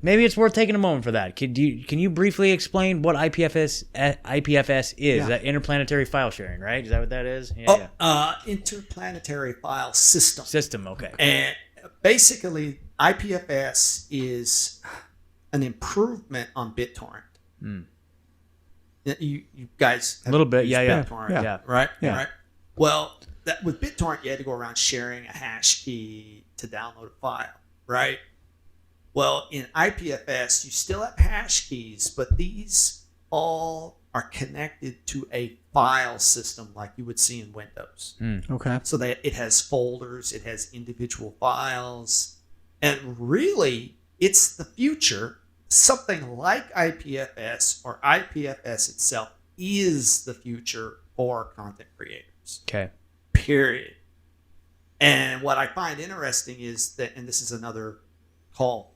Maybe it's worth taking a moment for that. Can you briefly explain what IPFS is? Yeah. That interplanetary file sharing, right? Is that what that is? Interplanetary file system. System. Okay. And basically, IPFS is an improvement on BitTorrent. You guys have a little bit, BitTorrent, yeah, right. Well, with BitTorrent, you had to go around sharing a hash key to download a file, right? Well, in IPFS, you still have hash keys, but these all are connected to a file system like you would see in Windows. Okay. So that it has folders, it has individual files, and really, it's the future. Something like IPFS or IPFS itself is the future for content creators. Okay. Period. And what I find interesting is that, and this is another call,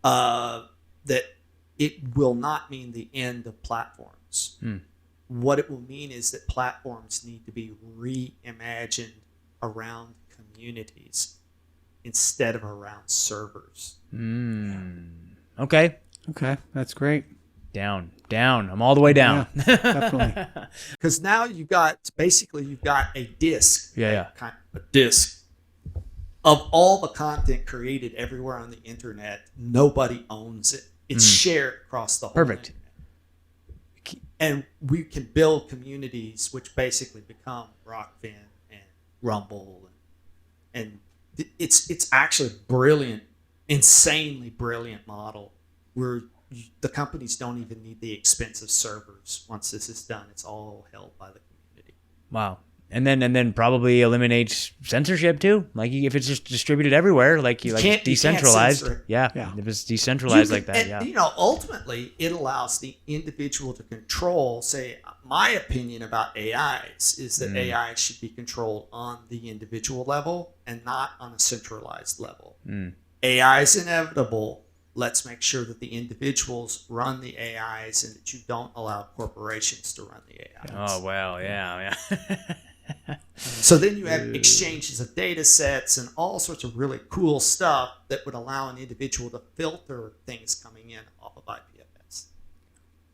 that it will not mean the end of platforms. What it will mean is that platforms need to be reimagined around communities instead of around servers. Okay, that's great. Down. I'm all the way down. Yeah, definitely. Because now you've got a disk. Yeah. Kind of a disk of all the content created everywhere on the internet. Nobody owns it. It's shared across the whole Perfect. internet. And we can build communities which basically become Rockfin and Rumble, and it's actually brilliant. Insanely brilliant model where the companies don't even need the expensive servers. Once this is done, it's all held by the community. Wow. And then probably eliminates censorship too. Like, if it's just distributed everywhere, like decentralized. Yeah. If it's decentralized like that. And, ultimately it allows the individual to control. Say, my opinion about AIs is that AI should be controlled on the individual level and not on a centralized level. AI is inevitable. let's make sure that the individuals run the AIs and that you don't allow corporations to run the AIs. Oh, well, yeah. So then you have exchanges of data sets and all sorts of really cool stuff that would allow an individual to filter things coming in off of IPFS.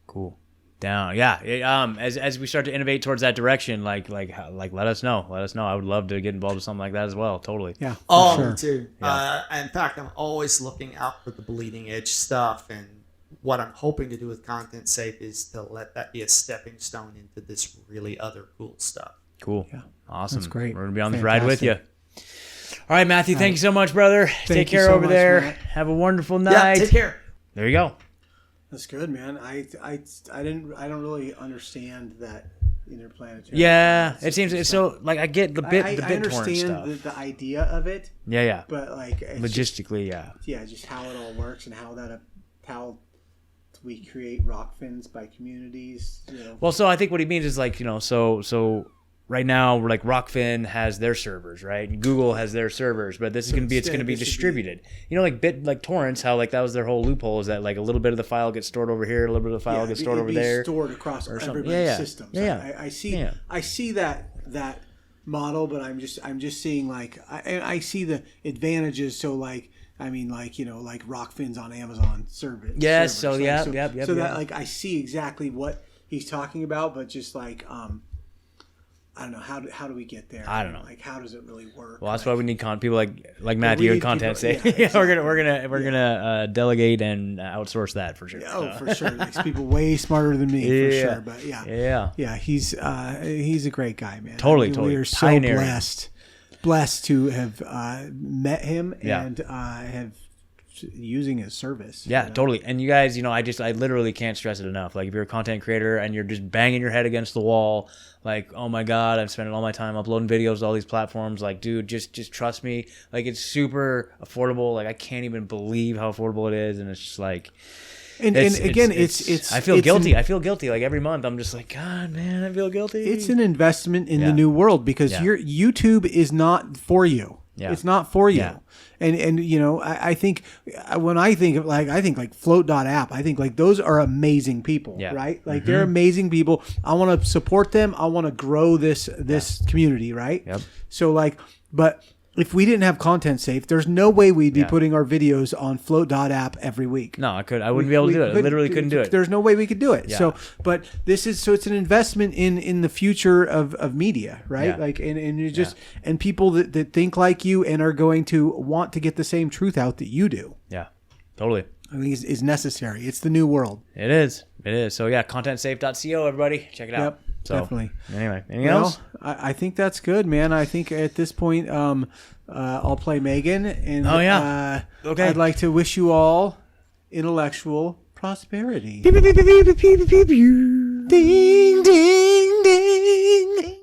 Cool. Down. Yeah. As we start to innovate towards that direction, like let us know. Let us know. I would love to get involved with something like that as well. Totally. Yeah. Oh, sure. Me too. Yeah. In fact, I'm always looking out for the bleeding edge stuff, and what I'm hoping to do with ContentSafe is to let that be a stepping stone into this really other cool stuff. Cool. Yeah. Awesome. That's great. We're gonna be on this Fantastic. ride with you. All right, Matthew. Thank you so much, brother. Take care over there. Matt. Have a wonderful night. Yeah. Take care. There you go. That's good, man. I don't really understand that interplanetary. Yeah, it seems it's so like I get the BitTorrent stuff. I understand the idea of it. Yeah. But like logistically, just how it all works and how we create rock fins by communities. Well, so I think what he means is like so. Right now, we're like Rockfin has their servers, right? And Google has their servers, but this is going to be it's going to be distributed. Like torrents, how like that was their whole loophole is that like a little bit of the file gets stored over here, a little bit of the file gets stored over there, stored across everybody's systems. Yeah. I see that model, but I'm just seeing like I see the advantages. So like I mean like like Rockfin's on Amazon service. Yes. servers, So like, So that like I see exactly what he's talking about, but just like I don't know how do we get there? I don't know. Like how does it really work? Well, that's why we need people like Matthew and ContentSafe. Yeah, exactly. we're gonna delegate and outsource that for sure. Yeah, for sure. There's people way smarter than me for sure. But yeah. He's a great guy, man. Totally. We are so blessed to have met him and have using his service. Yeah, totally. And you guys, I literally can't stress it enough. Like if you're a content creator and you're just banging your head against the wall, like, oh my God, I'm spending all my time uploading videos to all these platforms. Like, dude, just trust me. Like it's super affordable. Like I can't even believe how affordable it is. And it's just like, and again, it's I feel guilty. I feel guilty. Like every month I'm just like, God, man, I feel guilty. It's an investment in the new world because your YouTube is not for you. Yeah. It's not for you. Yeah. And I think when I think like float.app, I think like those are amazing people, right? Like they're amazing people. I want to support them. I want to grow this community, right? Yep. So like, but if we didn't have ContentSafe, there's no way we'd be putting our videos on float.app every week. No, I wouldn't be able to do it. I literally couldn't do it. There's no way we could do it. Yeah. So, but it's an investment in the future of media, right? Yeah. Like, and you just, and people that think like you and are going to want to get the same truth out that you do. Yeah, totally. I think is necessary. It's the new world. It is. So yeah, contentsafe.co, everybody. Check it out. Yep. So, definitely. Anyway, anything else? I think that's good, man. I think at this point, I'll play Megan, and okay. I'd like to wish you all intellectual prosperity. Ding, ding, ding.